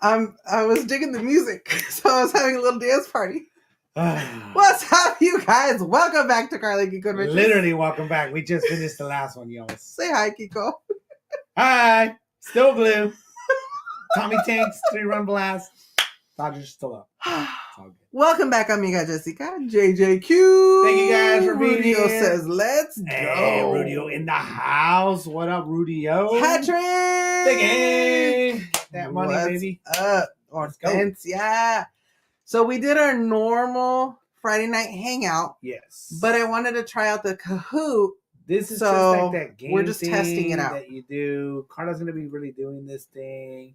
I was digging the music, so I was having a little dance party. What's up, you guys? Welcome back to Carly Kiko Adventures. Literally, welcome back. We just finished the last one, y'all. Say hi, Kiko. Hi. Still blue. Tommy Tanks, 3-run blast. Dodgers still up. Welcome back, amiga Jessica. JJQ. Thank you guys for being Rudio here. says, let's go. Hey, Rudio in the house. What up, Rudio? Patrick. The game. That money, What's baby. up? Yeah. So we did our normal Friday night hangout. Yes. But I wanted to try out the Kahoot. This is so just like that game we're just testing it out. that you do. Carla's going to be really doing this thing.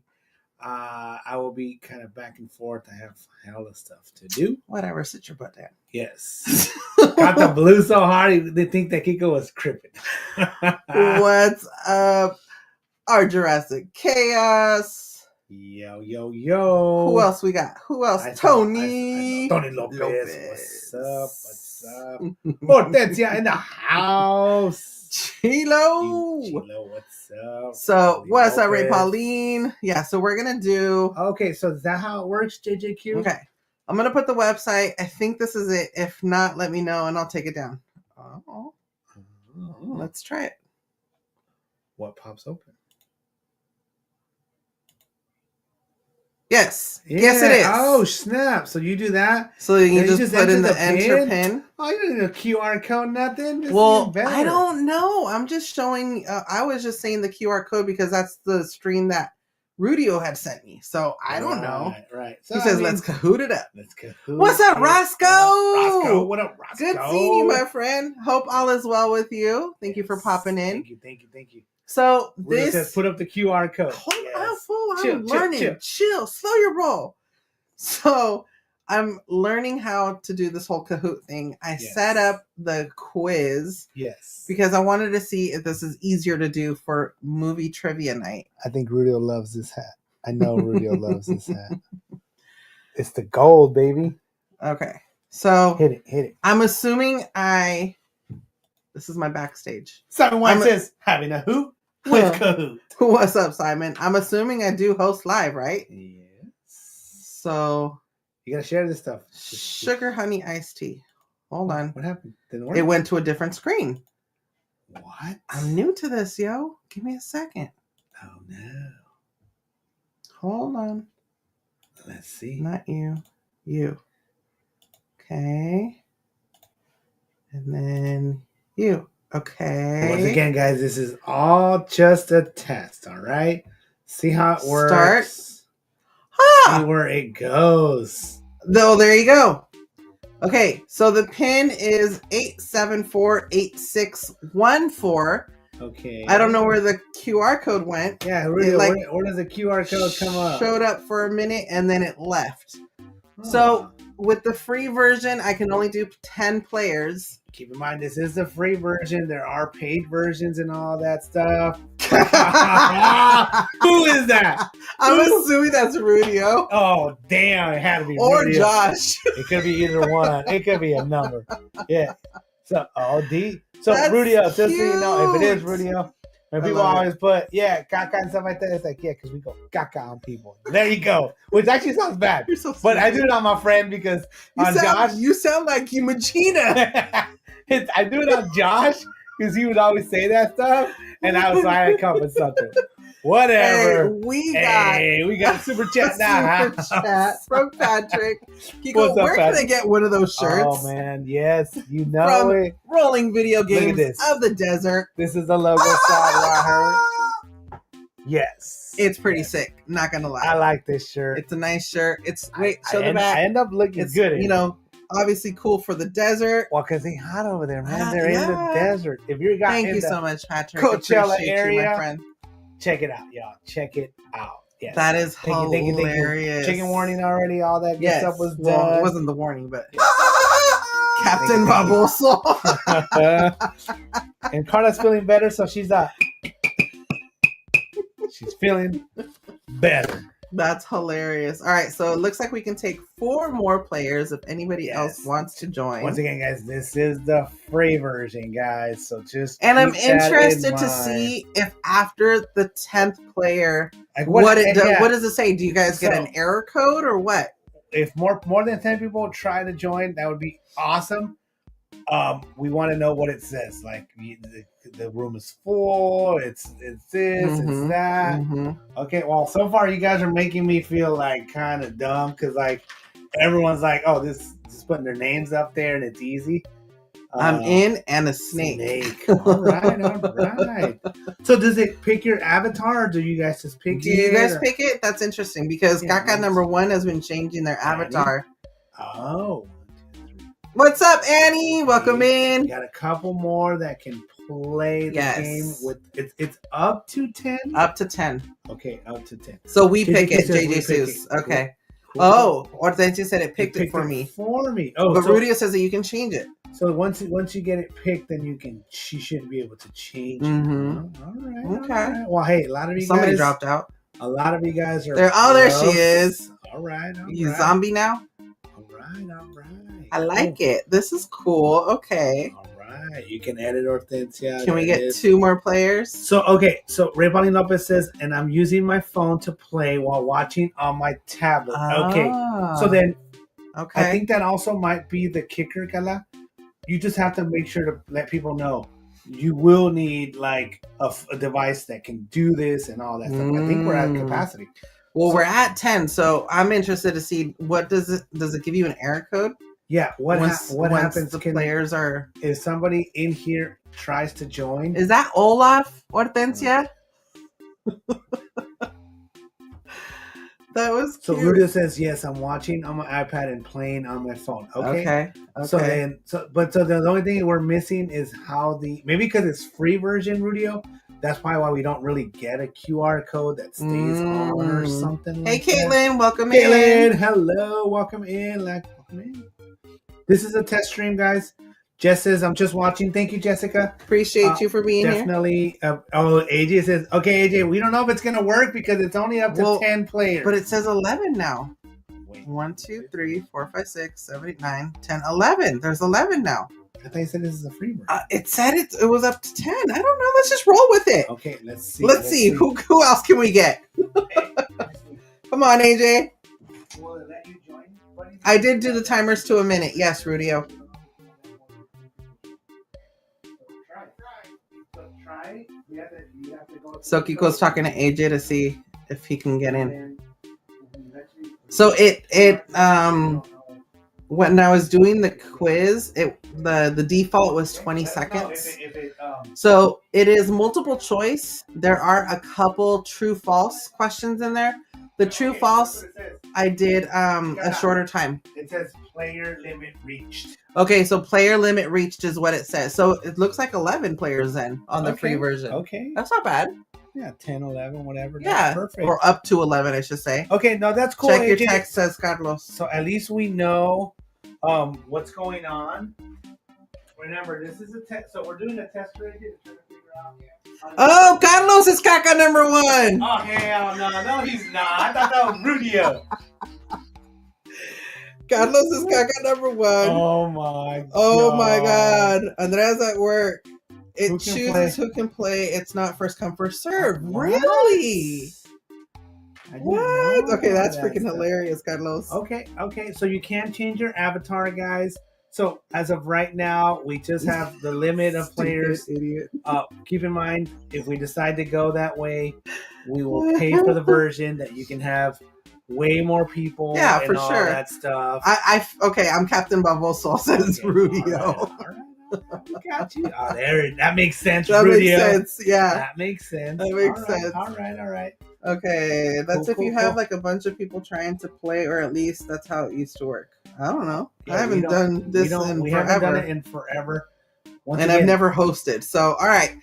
I will be kind of back and forth. I have hell of stuff to do. Whatever, sit your butt down. Yes. Got the blue so hard, they think that Kiko was crippin'. What's up? Our Jurassic Chaos. Yo, yo, yo. Who else we got? Who else? Tony. Tony Lopez. What's up? What's up? Hortensia in the house. Chilo. Chilo, what's up? So, Tony what's up, Ray Lopez. Pauline? Yeah, so we're going to do... Okay, so is that how it works, JJQ? Okay. I'm going to put the website. I think this is it. If not, let me know and I'll take it down. Oh. Let's try it. What pops open? Yes. Yeah. Yes, it is. Oh, snap. So you do that? So you And just put in the enter pin? pin. Oh, you don't need a QR code, nothing? This Well, is better. I don't know. I'm just showing. I was just saying the QR code because that's the stream that Rudio had sent me. So I don't know. Right. He says, let's Kahoot it up. Let's Kahoot. What's up, Roscoe? Roscoe. What up, Roscoe? Good seeing you, my friend. Hope all is well with you. Thank you for popping in. Thank you. So Rudio this says, put up the QR code. Hold Yes. on, fool. Chill, I'm learning. Chill. Slow your roll. So I'm learning how to do this whole Kahoot thing. I set up the quiz. Yes. Because I wanted to see if this is easier to do for movie trivia night. I think Rudio loves this hat. I know Rudio loves this hat. It's the gold, baby. Okay. So hit it. I'm assuming this is my backstage. Simon White says, having a hoot with Kahoot. What's up, Simon? I'm assuming I do host live, right? Yes. So you gotta share this stuff. Sugar honey iced tea. Hold on. What happened? Didn't work? It went to a different screen. What? I'm new to this, yo. Give me a second. Oh no. Hold on. Let's see. Not you. You. Okay. And then you. Okay. Once again, guys, this is all just a test, all right? See how it works. Start. See where it goes. Oh, there you go. Okay, so the pin is 8748614. Okay. I don't know where the QR code went. Yeah, really, where does the QR code come up? Showed up for a minute and then it left. So with the free version, I can only do 10 players. Keep in mind, this is the free version. There are paid versions and all that stuff. Who is that? I'm assuming that's Rudio. Oh, damn. It had to be or Rudio. Josh. It could be either one. It could be a number. Yeah. So, D. So, That's Rudio, just so you cute. know, if it is Rudio, when people always put, caca and stuff like that, it's like, yeah, because we go caca on people. There you go. Which actually sounds bad. You're so but I do it on my friend because Josh. You sound like Yumachina. I do it on Josh because he would always say that stuff, and I was like, I come with something. Whatever. Hey, we got a super chat now. Super chat from Patrick. Kiko, where can I get one of those shirts? Oh man, yes, you know from it. Rolling Video Games of the Desert. This is the logo side. Yes, it's pretty sick. Not gonna lie, I like this shirt. It's a nice shirt. It's show the back. I end up looking good. You know. Obviously cool for the desert. Well, because they hot over there, man. They're in the desert. If you're Thank you so much, Patrick. Coachella area, you, my friend. Check it out, y'all. Check it out. Yes. That is hilarious. Thank you. Chicken warning already. All that good stuff was done. Well, it wasn't the warning, but Captain Barbosa. And Carla's feeling better, so she's feeling better. That's hilarious. All right, so it looks like we can take 4 more players if anybody else wants to join. Once again, guys, this is the free version, guys. So just I'm interested to see if after the 10th player Like what yeah. does it say? Do you guys get an error code or what? If more than 10 people try to join, that would be awesome. We want to know what it says. Like the room is full. It's this. It's that. Okay. Well, so far you guys are making me feel like kind of dumb because like everyone's like, oh, this just putting their names up there and it's easy. I'm in and a snake. All right. So does it pick your avatar or do you guys just pick it? Do you guys pick it? That's interesting because Kaka number 1 has been changing their avatar. Oh. What's up, Annie? Welcome in. We got a couple more that can play the game with it's up to 10? Up to 10. Okay, up to 10. So we pick it, JJ Seuss. Okay. Cool. Oh, Hortensia said it picked it for me. Oh, but Rudio says that you can change it. So once you get it picked, then she should be able to change it. All right. Okay. Well, hey, a lot of you Somebody dropped out. A lot of you guys are there. Oh, there she is. All right. You zombie now? All right. I like it. This is cool. Okay. All right. You can edit Hortensia. Can we get 2 more players? So Rebani Lopez says, and I'm using my phone to play while watching on my tablet. Okay. So then, I think that also might be the kicker, Gala. You just have to make sure to let people know you will need like a device that can do this and all that stuff. I think we're at capacity. Well, we're at 10, so I'm interested to see what does it give you an error code? Yeah, what happens? The players are. If somebody in here tries to join, is that Olaf Hortensia? That was cute. So Rudio says yes. I'm watching on my iPad and playing on my phone. Okay. So the only thing we're missing is how maybe because it's free version, Rudio. That's probably why we don't really get a QR code that stays on or something. Hey, Caitlin, welcome in. Caitlin, hello, welcome in. This is a test stream, guys. Jess says, I'm just watching. Thank you, Jessica. Appreciate you for being here. Definitely. AJ says, okay, AJ, we don't know if it's going to work because it's only up to 10 players. But it says 11 now. Wait. 1, 2, 3, 4, 5, 6, 7, 8, 9, 10, 11. There's 11 now. I thought you said this is a free version. It said it was up to 10. I don't know. Let's just roll with it. Okay, let's see. Let's see. Who else can we get? Come on, AJ. Will it let you join? I did do the timers to a minute. Yes, Rudio. So Kiko's talking to AJ to see if he can get in. So when I was doing the quiz, the default was 20 seconds. So it is multiple choice. There are a couple true false questions in there. The true false, I did a shorter time. It says player limit reached. Okay, so player limit reached is what it says. So it looks like 11 players then on the free version. Okay. That's not bad. Yeah, 10, 11, whatever. Yeah, that's perfect. Or up to 11, I should say. Okay, no, that's cool. Check your text, says Carlos. So at least we know what's going on. Remember, this is a test. So we're doing a test right here to try to figure out. Oh, Carlos is Caca number 1. Oh, hell no, he's not. I thought that was Rudio. Carlos is Caca number 1. Oh my god. Oh my god. Andrea's at work. It chooses who can play. It's not first come, first serve. What? Really? What? Okay, that's freaking hilarious, Carlos. Okay. So you can change your avatar, guys. So as of right now, we just have the limit of players. Idiot. Keep in mind, if we decide to go that way, we will pay for the version that you can have way more people. Yeah, and for all sure. That stuff. I'm Captain Bavoso, says Rudio. All right. Got you. Oh, that makes sense. That Rudio. makes sense. Yeah. That makes sense. Sense. All right. Okay, that's cool, if you have like a bunch of people trying to play, or at least that's how it used to work. I don't know. Yeah, I haven't done this in forever. Haven't done it in forever. I've never hosted. So, all right.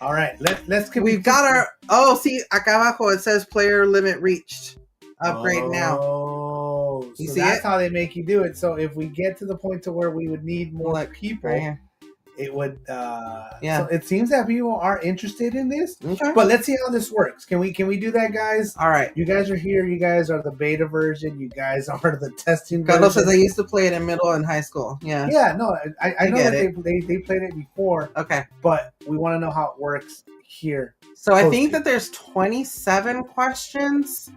Let's. We've got our. Oh, see, acá abajo it says player limit reached. Upgrade now. Oh, you so see that's it? how they make you do it. So if we get to the point to where we would need more people. Right here. It would, So it seems that people are interested in this. Okay. But let's see how this works. Can we do that, guys? All right. You guys are here. You guys are the beta version. You guys are the testing Carlos version. says I used to play it in middle and high school. Yeah. Yeah. No, I know that they played it before. Okay. But we want to know how it works here. So I think that there's 27 questions.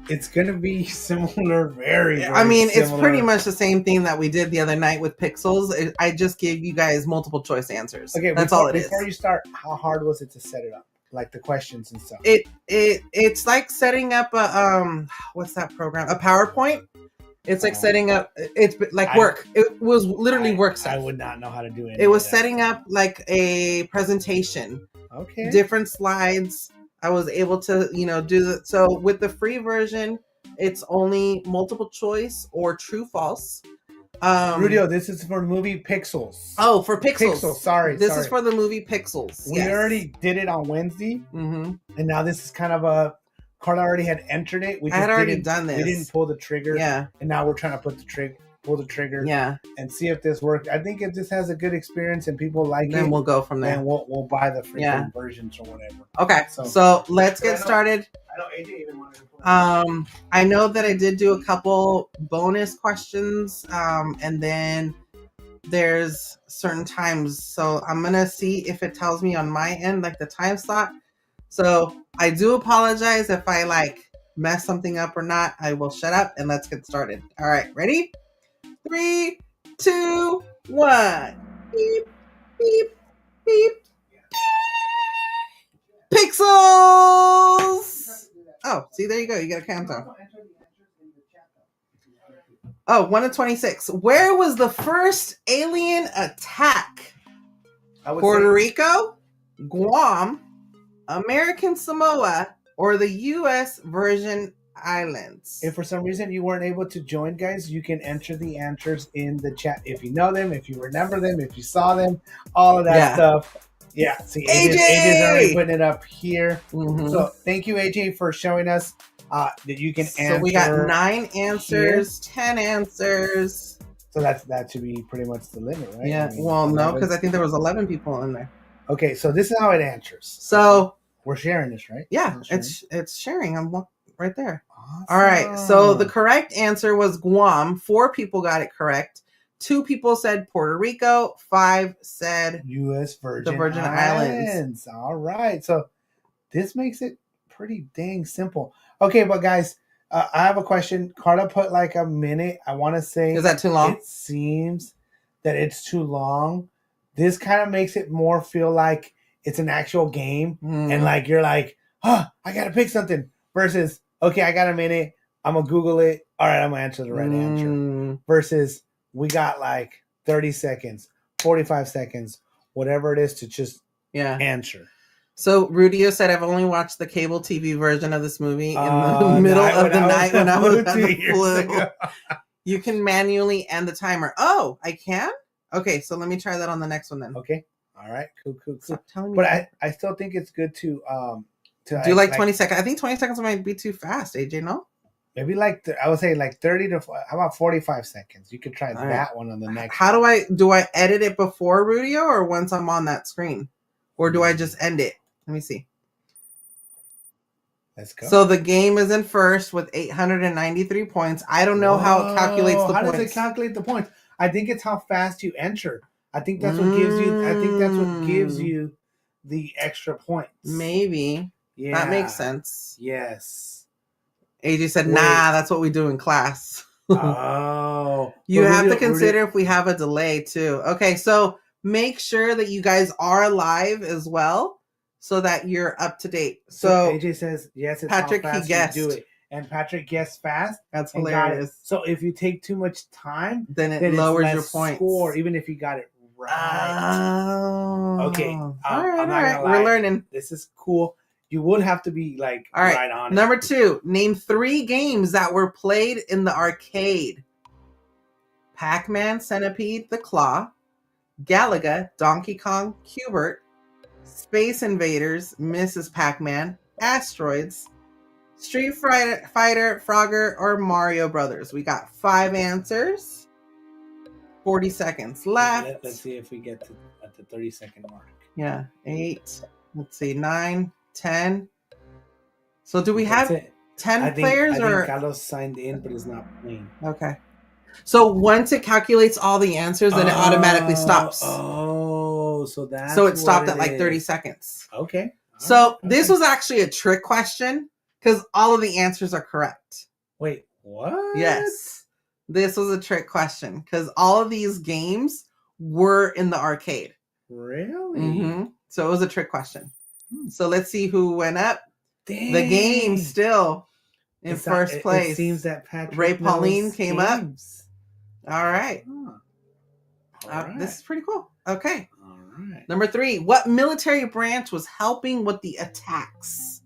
It's gonna be similar, very I mean, similar. it's pretty much the same thing that we did the other night with Pixels. I just gave you guys multiple choice answers. Okay, that's all it is. Before you start, how hard was it to set it up? Like the questions and stuff. It's like setting up a what's that program? A PowerPoint. It's like setting up. It's like work. It was literally work stuff. I would not know how to do it. It was setting up like a presentation. Okay. Different slides. I was able to, do that. So with the free version, it's only multiple choice or true false. Rudio, this is for the movie Pixels. Oh, for Pixels. Sorry. This is for the movie Pixels. We already did it on Wednesday. Mm-hmm. And now this is kind of a... Carla already had entered it. I had already done this. We didn't pull the trigger. Yeah. And now we're trying to pull the trigger. Yeah. And see if this works. I think if this has a good experience and people like it, then we'll go from there. And we'll buy the freaking versions or whatever. Okay. So let's get started. I know AJ even wanted to pull I know that I did do a couple bonus questions. And then there's certain times. So I'm going to see if it tells me on my end, like the time slot. So I do apologize if I mess something up or not. I will shut up and let's get started. All right, ready? 3, 2, 1. Beep, beep, beep. Pixels! Oh, see, there you go. You get a countdown. Oh, 1 to 26. Where was the first alien attack? Puerto Rico, Guam, American Samoa, or the U.S. Virgin Islands? If for some reason you weren't able to join, guys, you can enter the answers in the chat. If you know them, if you remember them, if you saw them, all of that stuff. Yeah, see, AJ's already putting it up here. Mm-hmm. So thank you, AJ, for showing us that you can answer. So we got 9 answers, here. 10 answers. So that should be pretty much the limit, right? Yeah, no, because I think there was 11 people in there. Okay, so this is how it answers. So we're sharing this, right? Yeah, it's sharing. I'm right there. Awesome. All right. So the correct answer was Guam. 4 people got it correct. 2 people said Puerto Rico. 5 said U.S. the Virgin Islands. All right. So this makes it pretty dang simple. Okay, but guys, I have a question. Carla put like a minute. I want to say, is that too long? It seems that it's too long. This kind of makes it more feel like it's an actual game, and like you're like, I gotta pick something. Versus, okay, I got a minute. I'm gonna Google it. All right, I'm gonna answer the right answer. Versus, we got like 30 seconds, 45 seconds, whatever it is to just answer. So Rudio said, I've only watched the cable TV version of this movie in the middle of the night when I was on the flu. You can manually end the timer. Oh, I can? Okay, so let me try that on the next one then. Okay. All right. Cool. Stop telling me. But I still think it's good to do like 20 seconds. I think 20 seconds might be too fast, AJ, no? Maybe I would say like 30 to, how about 45 seconds? You could try that one on the next one. Do I edit it before Rudio or once I'm on that screen? Or do I just end it? Let me see. Let's go. So the game is in first with 893 points. I don't know how it calculates the points. How does it calculate the points? I think it's how fast you enter. I think that's what gives you. I think that's what gives you the extra points. Maybe. Yeah, that makes sense. Yes. AJ said, "Nah, that's what we do in class." Oh. You have to consider if we have a delay too. Okay, so make sure that you guys are live as well, so that you're up to date. So AJ says, "Yes, it's Patrick, how fast he guessed. You do it." And Patrick guessed fast. That's hilarious. So if you take too much time, then it lowers your points. Score, even if you got it right. Okay. All right. We're learning. This is cool. You would have to be like right on it. Number 2, name 3 games that were played in the arcade. Pac-Man, Centipede, The Claw, Galaga, Donkey Kong, Q*bert, Space Invaders, Mrs. Pac-Man, Asteroids, Street Fighter, Frogger, or Mario Brothers. We got 5 answers. 40 seconds left. Let's see if we get to at the 30-second mark. Yeah, 8. Let's see, 9, 10. So do we have 10 players? I think Carlos signed in, but he's not playing. Okay. So once it calculates all the answers, then it automatically stops. Oh, so that's so it stopped what at like 30 is. seconds. Okay. So this was actually a trick question because all of the answers are correct. Wait, what? Yes. This was a trick question because all of these games were in the arcade. Really? So it was a trick question. So let's see who went up. Dang. The game still in first place. It seems that Patrick Ray Pauline came games. up. All right. All right. This is pretty cool. Okay. All right. Number 3. What military branch was helping with the attacks?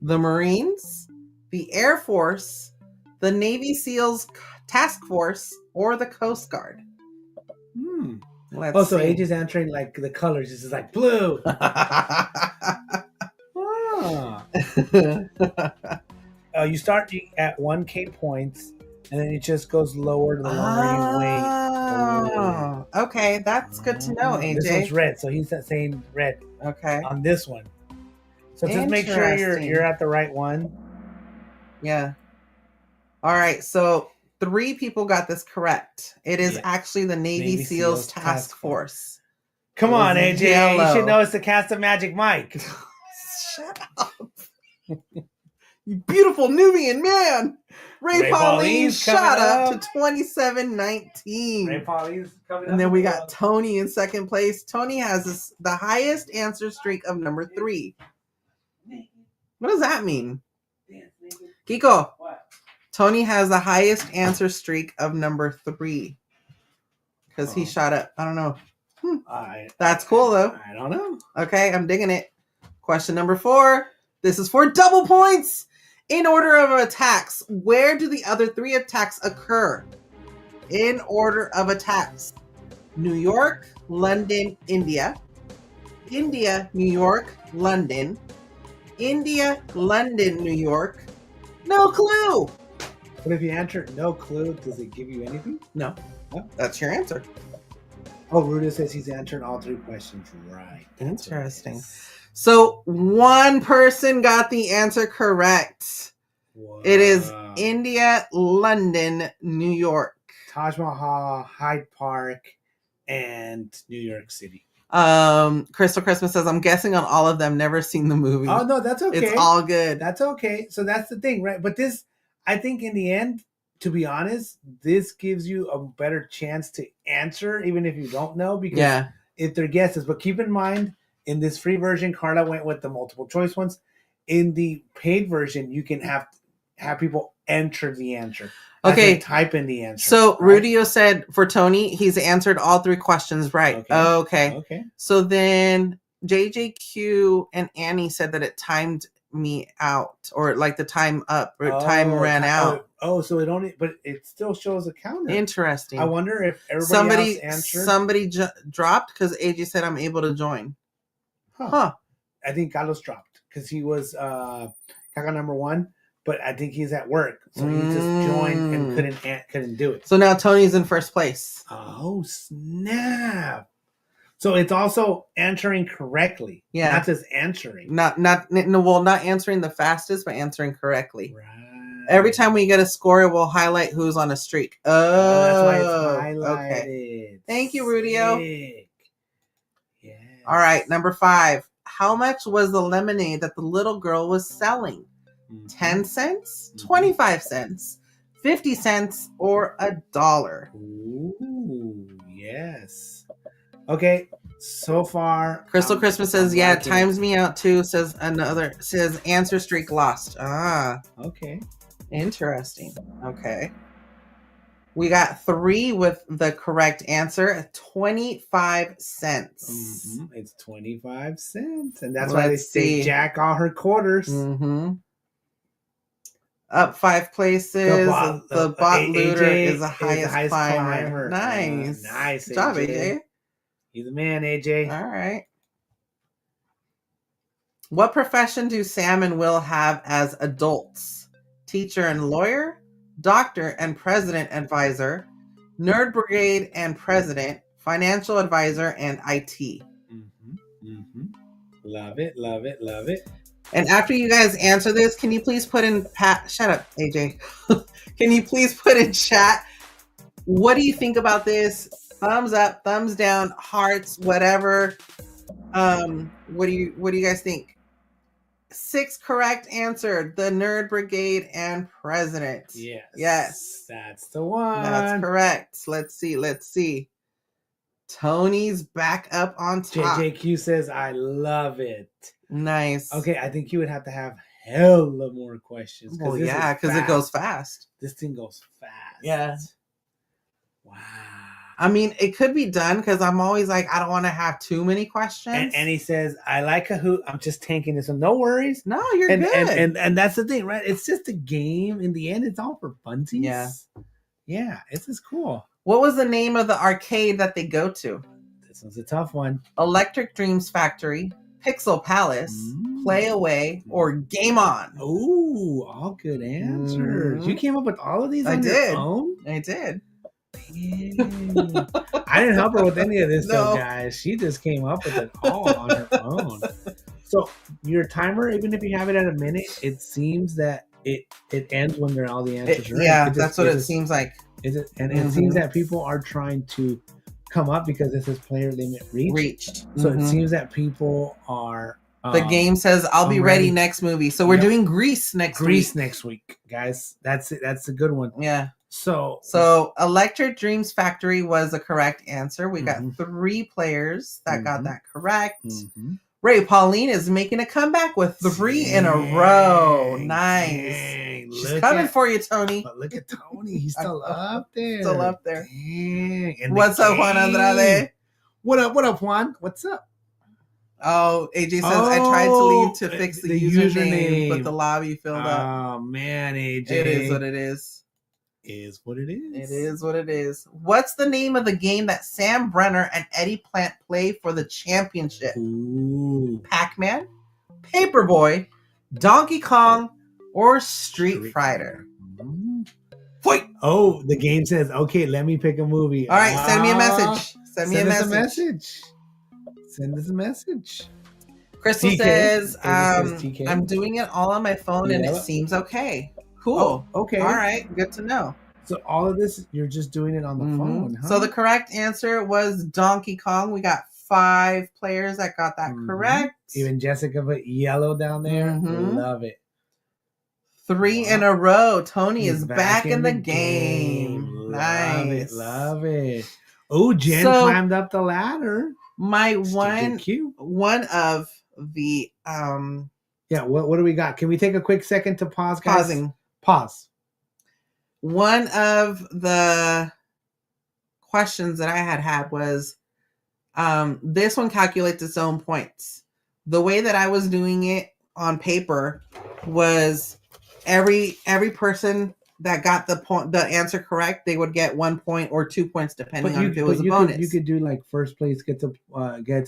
The Marines, the Air Force, the Navy SEALs Task Force, or the Coast Guard? So AJ's answering like the colors. This is like blue. You start at 1K points, and then it just goes lower to the lower you wait. Oh, okay. That's good to know, AJ. This one's red, so he's saying red. Okay. On this one. So just make sure you're at the right one. Yeah. All right. So 3 people got this correct. It is actually the Navy SEALs Task Force. Come on, AJ. Yellow. You should know it's the Cast of Magic Mike. Shut up. You beautiful Nubian man. Ray Pauline's shot up to 27-19. Ray Pauline's coming up. And then we got Tony in second place. Tony has the highest answer streak of number 3. What does that mean? Kiko. What? Tony has the highest answer streak of number 3. Because he shot up. I don't know. That's cool, though. I don't know. Okay, I'm digging it. Question number 4. This is for double points. In order of attacks, where do the other 3 attacks occur? In order of attacks. New York, London, India. India, New York, London. India, London, New York. No clue. But if you answer no clue, does it give you anything? No. That's your answer. Oh, Ruda says he's answering all 3 questions right. Interesting. So 1 person got the answer correct. Wow. It is India, London, New York. Taj Mahal, Hyde Park, and New York City. Crystal Christmas says, I'm guessing on all of them, never seen the movie. Oh, no, that's okay. It's all good. That's okay. So that's the thing, right? But this, I think in the end, to be honest, this gives you a better chance to answer, even if you don't know, because if they're guesses. But keep in mind, in this free version, Carla went with the multiple choice ones. In the paid version, you can have people enter the answer. Okay. Type in the answer. So right? Rudio said for Tony, he's answered all 3 questions right. Okay. So then JJQ and Annie said that it timed me out, or like the time up, or time ran out. So it only, but it still shows a counter. Interesting. I wonder if everybody else answered. Somebody dropped because AJ said I'm able to join. Huh. I think Carlos dropped because he was Kaka number 1, but I think he's at work, so he just joined and couldn't do it. So now Tony's in first place. Oh snap! So it's also answering correctly. Yeah, not just answering. Not answering the fastest, but answering correctly. Right. Every time we get a score, it will highlight who's on a streak. Oh, that's why it's highlighted. Okay. Thank you, Rudio. Yeah. All right, number 5. How much was the lemonade that the little girl was selling? 10 cents, 25 cents, 50 cents, or $1? Ooh, yes. Okay, so far. Crystal Christmas says, it times me out too. Says answer streak lost. Okay. Interesting. Okay. We got 3 with the correct answer, 25 cents. It's 25 cents. And that's why they jack all her quarters. Up 5 places. The bot looter is the highest climber. Nice. Nice. Good job, AJ. You're the man, AJ. All right. What profession do Sam and Will have as adults? Teacher and lawyer, doctor and president advisor, nerd brigade and president, financial advisor, and IT. Love it, love it, love it. And after you guys answer this, can you please put in shut up, AJ. Can you please put in chat What do you think about this? Thumbs up, thumbs down, hearts, whatever. What do you guys think? 6 correct answered. The Nerd Brigade and President. Yes. That's the one. That's correct. Let's see. Tony's back up on top. JJQ says, I love it. Nice. Okay, I think you would have to have hella more questions. Well, yeah, because it goes fast. This thing goes fast. Yeah. Wow. I mean, it could be done because I'm always like, I don't want to have too many questions. And he says, I like Kahoot. I'm just tanking this one. No worries. No, you're good. And that's the thing, right? It's just a game. In the end, it's all for funsies. Yeah. Yeah, it's just cool. What was the name of the arcade that they go to? This one's a tough one. Electric Dreams Factory, Pixel Palace, Play Away, or Game On? Ooh, all good answers. You came up with all of these on your own? I did. I didn't help her with any of this, though, guys. She just came up with it all on her own. So your timer, even if you have it at a minute, it seems that it ends when all the answers are in. Yeah, that's what it seems like. It seems that people are trying to come up because this is player limit reached. So it seems that people are. The game says, "I'll be ready next movie." So we're doing Grease next week, guys. That's it. That's a good one. Yeah. So Electric Dreams Factory was the correct answer. We got 3 players that got that correct. Ray Pauline is making a comeback with 3 in a row. Nice. She's coming for you, Tony. But look at Tony. He's still up there. Still up there. Dang. What's up, Juan Andrade? What up, Juan? What's up? Oh, AJ says, I tried to leave to fix the username, but the lobby filled up. Oh, man, AJ. It is what it is. Is what it is. It is what it is. What's the name of the game that Sam Brenner and Eddie Plant play for the championship? Ooh. Pac-Man, Paperboy, Donkey Kong, or Street Fighter? Wait. Oh, the game says, okay, let me pick a movie. All right, send me a message. Send me a message. Send us a message. Crystal says, I'm doing it all on my phone and it seems okay. Cool. Oh, okay. All right. Good to know. So all of this, you're just doing it on the phone, huh? So the correct answer was Donkey Kong. We got 5 players that got that correct. Even Jessica put yellow down there. Love it. 3 in a row. Tony is back in the game. Nice. Love it. Oh, Jen climbed up the ladder. My one of the yeah, what do we got? Can we take a quick second to pause, guys? Pausing. Pause. One of the questions that I had was this one calculates its own points. The way that I was doing it on paper was every person that got the answer correct, they would get 1 point or 2 points depending on if it was a bonus. You could do like first place gets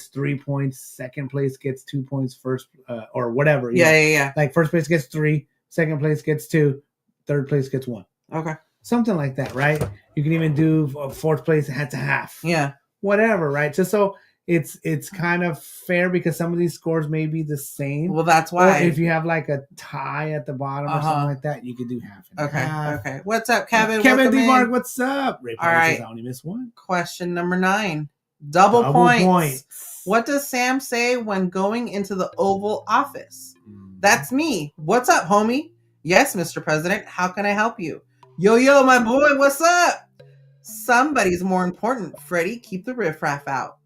3 points, second place gets 2 points, first or whatever. Yeah. Like first place gets 3, second place gets 2, third place gets 1. Okay. Something like that, right? You can even do fourth place head to half. Yeah. Whatever, right? So it's kind of fair because some of these scores may be the same. Well, that's why. Or if you have like a tie at the bottom or something like that, you could do half and half. Okay. What's up, Kevin? Kevin D. Mark, what's up? Ray All right. Says, I only missed 1. Question number 9. Double points. What does Sam say when going into the Oval Office? That's me. What's up, homie? Yes, Mr. President. How can I help you? Yo, my boy, what's up? Somebody's more important. Freddie, keep the riffraff out.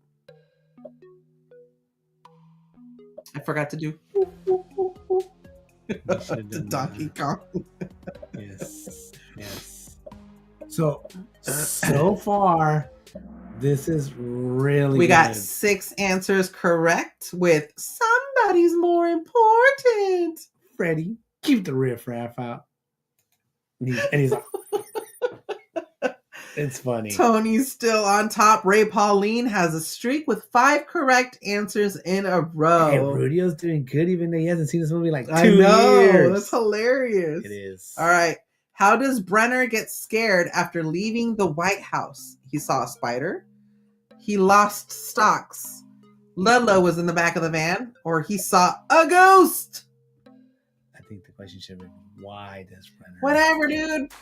I forgot to do the Donkey Kong. Yes. So far, this is really We got 6 answers correct with somebody's more important. Freddie, keep the riffraff out. And he's it's funny. Tony's still on top. Ray Pauline has a streak with 5 correct answers in a row. Hey, Rudio's doing good even though he hasn't seen this movie like 2 years. That's hilarious. It is. All right. How does Brenner get scared after leaving the White House? He saw a spider. He lost stocks. Ludlow was in the back of the van. Or he saw a ghost. I think the question should be, why does Brenner? Whatever, dude.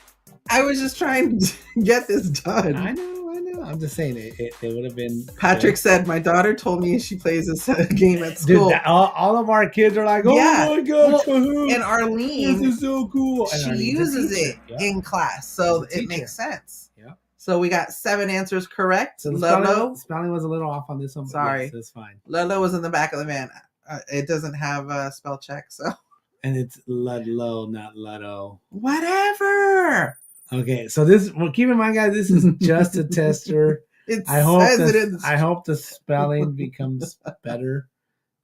I was just trying to get this done. I know. I'm just saying it would have been. Patrick said, "My daughter told me she plays this game at school." Dude, all of our kids are like, "Oh my god, Kahoot! And Arlene, this is so cool." And she Arlene's uses it in class, so it makes sense. Yeah. So we got 7 answers correct. So Lolo, spelling was a little off on this one. But sorry, yes, that's fine. Lolo was in the back of the van. It doesn't have a spell check, so. And it's Ludlow, not Luddo. Whatever. Okay, so well, keep in mind, guys, this is just a tester. I hope the spelling becomes better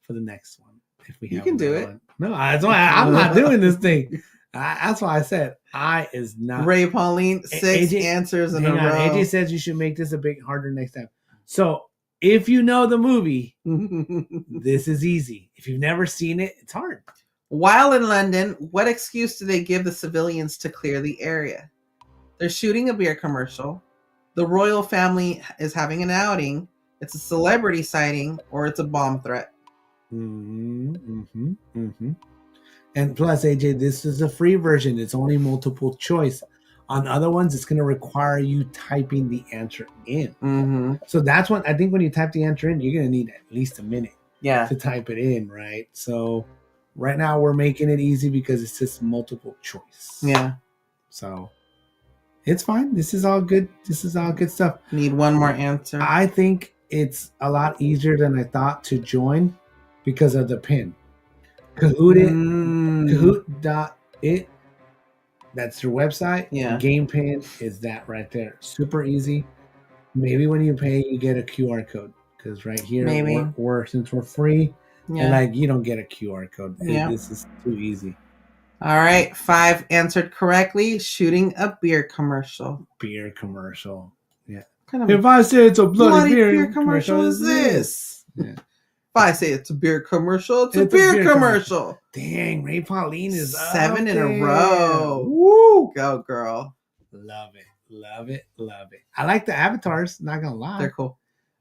for the next one. If we you can do it. No, that's why I'm not doing this thing. That's why I said I is not. Ray Pauline, 6 AJ, answers in a row. AJ says you should make this a bit harder next time. So if you know the movie, this is easy. If you've never seen it, it's hard. While in London, what excuse do they give the civilians to clear the area? They're shooting a beer commercial. The royal family is having an outing. It's a celebrity sighting, or it's a bomb threat. And plus, AJ, this is a free version. It's only multiple choice. On other ones, it's going to require you typing the answer in. So that's when I think when you type the answer in, you're going to need at least a minute to type it in, right? So right now we're making it easy because it's just multiple choice. Yeah. So it's fine. This is all good. This is all good stuff. Need one more answer. I think it's a lot easier than I thought to join because of the pin. Kahoot.it. That's your website. Yeah. Game pin is that right there. Super easy. Maybe when you pay, you get a QR code because right here, since we're free, and like you don't get a QR code. Yeah. This is too easy. All right, 5 answered correctly. Shooting a beer commercial. Beer commercial. Yeah. If I say it's a bloody beer commercial is this? Yeah. If I say it's a beer commercial, it's a beer commercial. Dang, Ray Pauline is 7 in a row. Woo! Go, girl. Love it. I like the avatars, not gonna lie. They're cool.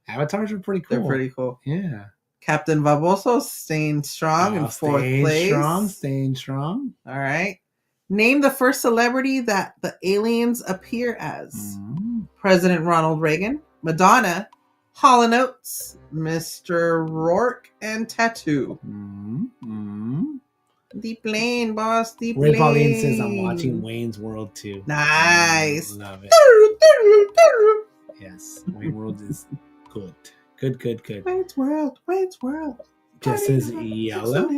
Avatars are pretty cool. They're pretty cool. Yeah. Captain Barboso staying strong in 4th place. Staying strong. All right. Name the first celebrity that the aliens appear as. President Ronald Reagan, Madonna, Hall & Oates, Mr. Rourke, and Tattoo. The plane, boss. The plane. Ray Pauline says, I'm watching Wayne's World too. Nice. Love it. Yes. Wayne's World is good. Good. Wayne's World. Just says yellow.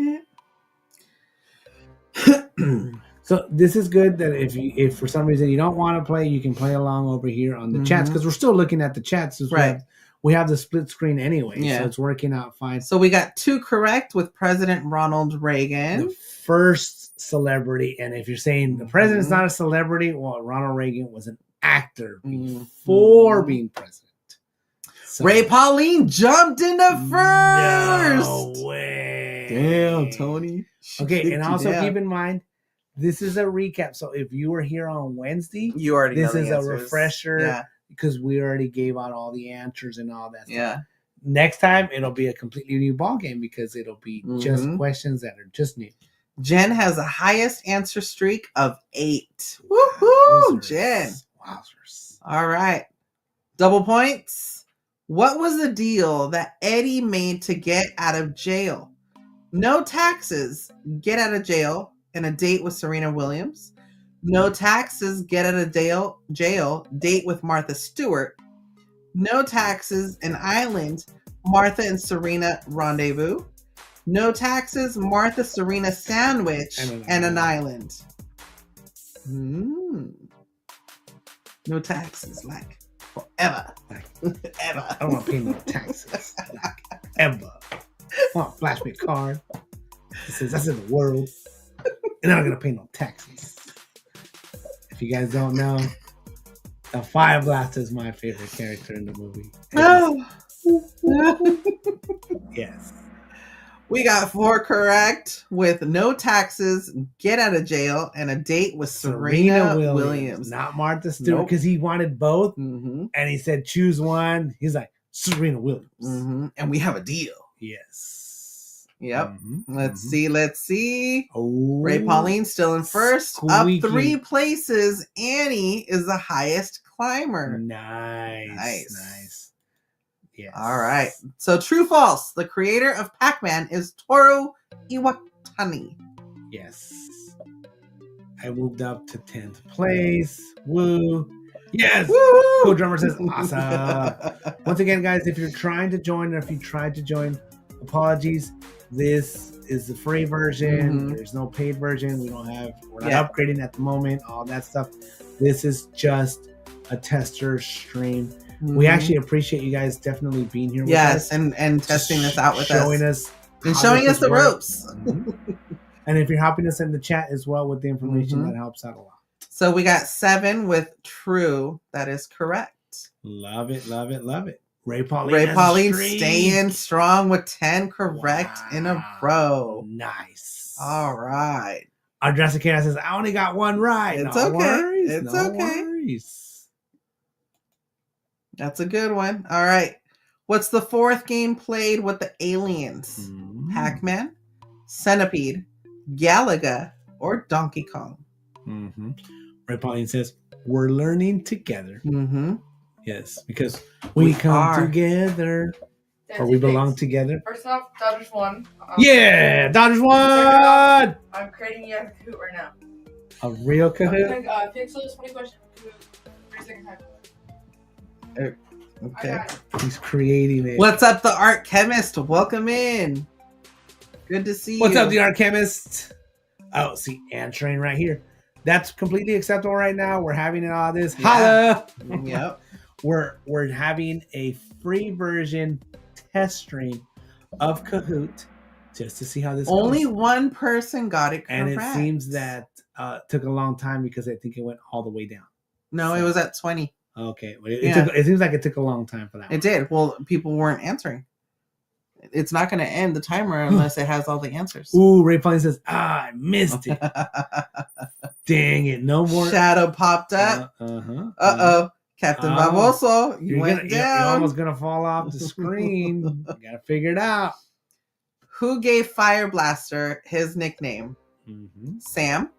So this is good that if for some reason you don't want to play, you can play along over here on the chats because we're still looking at the chats. Right. We have the split screen anyway, so it's working out fine. So we got 2 correct with President Ronald Reagan. The first celebrity, and if you're saying the president's not a celebrity, well, Ronald Reagan was an actor before being president. So, Ray Pauline jumped into first. No way. Damn, Tony. Okay, and also keep in mind, this is a recap. So if you were here on Wednesday, you already know the is answers. A refresher because we already gave out all the answers and all that stuff. Yeah. Next time, it'll be a completely new ball game because it'll be just questions that are just new. Jen has the highest answer streak of 8. Woohoo, Jen. Wowzers. All right. Double points. What was the deal that Eddie made to get out of jail? No taxes, get out of jail, and a date with Serena Williams. No taxes, get out of jail, date with Martha Stewart. No taxes, an island, Martha and Serena rendezvous. No taxes, Martha Serena sandwich, and an island. No taxes, like forever. Ever. I don't want to pay no taxes. Like, ever. I want to flash me a card. It says that's in the world. And I'm not going to pay no taxes. If you guys don't know, the Fire Blaster is my favorite character in the movie. Yes. We got 4 correct with no taxes, get out of jail, and a date with Serena Williams. Not Martha Stewart, because he wanted both. And he said, choose one. He's like, Serena Williams. And we have a deal. Yes. Yep. Let's see. Oh, Ray Pauline still in first. squeaky. Up 3 places. Annie is the highest climber. Nice. Yes. All right. So true, false. The creator of Pac-Man is Toru Iwatani. Yes. I moved up to 10th place. Woo. Yes. Woo! Cool Drummer says awesome. Once again, guys, if you're trying to join or if you tried to join, apologies. This is the free version. There's no paid version. We're not upgrading at the moment, all that stuff. This is just a tester stream. We actually appreciate you guys definitely being here with us. And testing this out with showing us. And showing us the ropes. And if you're helping us in the chat as well with the information, that helps out a lot. So we got 7 with true. That is correct. Love it. Ray Pauline staying strong with 10 correct in a row. Nice. All right. Our Jurassic Chaos says, I only got 1 right. It's no okay. Worries, it's no okay. Worries. That's a good one. All right. What's the 4th game played with the aliens? Pac-Man, Centipede, Galaga, or Donkey Kong? Ray Pauline says, we're learning together. Yes, because we come together. Or we belong together. First off, Dodgers won. Yeah, Dodgers won! I'm creating you a Kahoot right now. A real Kahoot? Pixels, 20 questions. Kahoot. 30-second time. Okay. He's creating it. What's up, the art chemist? Welcome in. Good to see you. What's up, the art chemist? Oh, see, answering right here. That's completely acceptable right now. We're having it all this. Holla! Yep. We're having a free version test stream of Kahoot just to see how this Only goes. one person got it correct. And it seems that took a long time because I think it went all the way down. No, it was at 20. Okay. Well, it seems like it took a long time for that. It did. Well, people weren't answering. It's not going to end the timer unless it has all the answers. Ooh, Ray Pauline says, I missed it. Dang it. No more. Shadow popped up. Uh-oh. Captain Barboso, you went down. You're almost going to fall off the screen. You got to figure it out. Who gave Fire Blaster his nickname? Sam,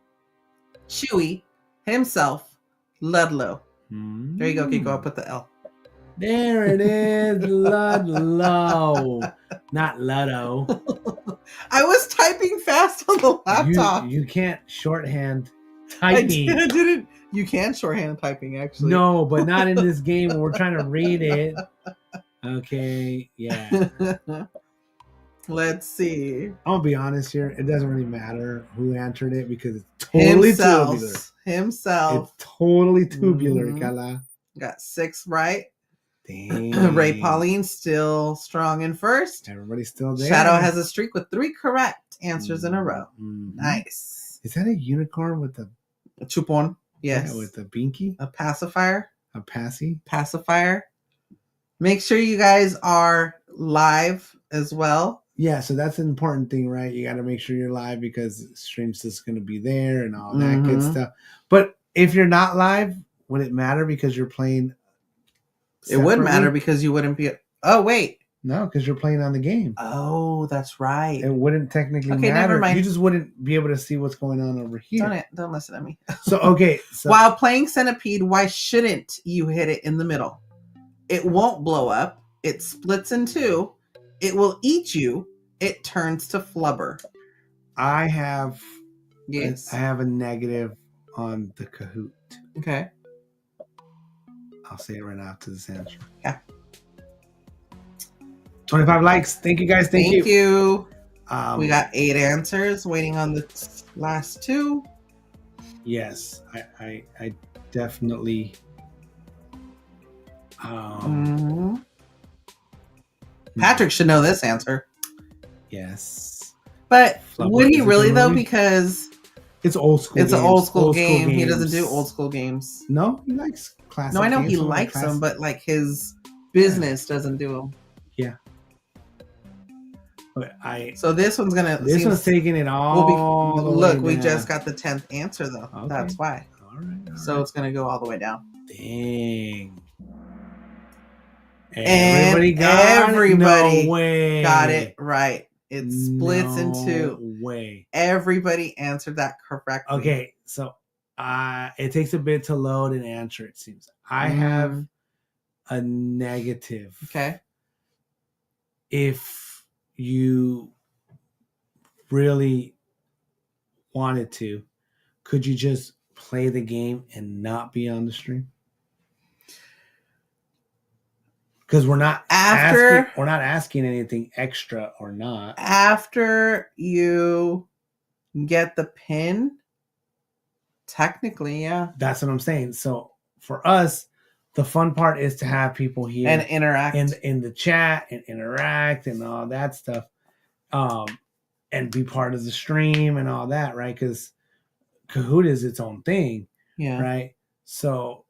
Chewie, himself, Ludlow. There you go, Kiko. I'll put the L. There it is, Ludlow. Not Luddo. I was typing fast on the laptop. You can't shorthand typing. I didn't. You can shorthand typing, actually. No, but not in this game when we're trying to read it. Okay, yeah. Let's see. I'll be honest here. It doesn't really matter who answered it because it's totally tubular. Himself. It's totally tubular, Kala. Got 6 right. Dang. Ray Pauline still strong in first. Everybody's still there. Shadow has a streak with 3 correct answers in a row. Nice. Is that a unicorn with a chupon? Yes. Yeah, with a binky? A pacifier. A passy? Pacifier. Make sure you guys are live as well. Yeah, so that's an important thing, right? You got to make sure you're live because stream's just going to be there and all that good stuff. But if you're not live, would it matter because you're playing separately? It would matter because you wouldn't be... Oh, wait. No, because you're playing on the game. Oh, that's right. It wouldn't technically matter. Never mind. You just wouldn't be able to see what's going on over here. Don't listen to me. So, okay. So, while playing Centipede, why shouldn't you hit it in the middle? It won't blow up. It splits in 2. It will eat you. It turns to flubber. I have a negative on the Kahoot. Okay. I'll say it right after this answer. Yeah. 25 likes. Thank you, guys. Thank you. We got 8 answers. Waiting on the last 2. Yes, I definitely. Patrick should know this answer. Yes. But would he really though? Because it's old school. It's an old school game. He doesn't do old school games. No, he likes classic. No, I know he likes them, but like his business doesn't do them. Yeah. So this one's gonna. This one's taking it all. Look, we just got the 10th answer though. Okay. That's why. All right. So it's gonna go all the way down. Dang. Everybody got it right. It splits into way. Everybody answered that correctly. Okay, so it takes a bit to load and answer, it seems. I have a negative. Okay. If you really wanted to, could you just play the game and not be on the stream? Because we're not asking anything extra or not. After you get the pin, technically, yeah. That's what I'm saying. So for us, the fun part is to have people here and interact in the chat and interact and all that stuff, and be part of the stream and all that, right? Because Kahoot is its own thing, yeah. Right. So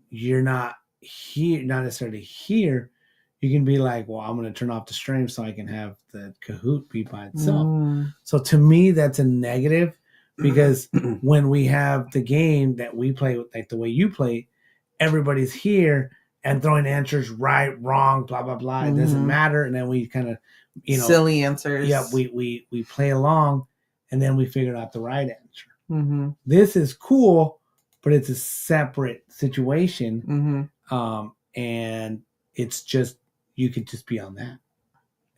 you're not here, not necessarily here. You can be like, well, I'm going to turn off the stream so I can have the Kahoot be by itself. So to me, that's a negative, because when we have the game that we play, like the way you play, everybody's here and throwing answers right, wrong, blah, blah, blah. It doesn't matter. And then we kind of, silly answers. Yeah, we play along, and then we figured out the right answer. This is cool, but it's a separate situation. And it's just, you could just be on that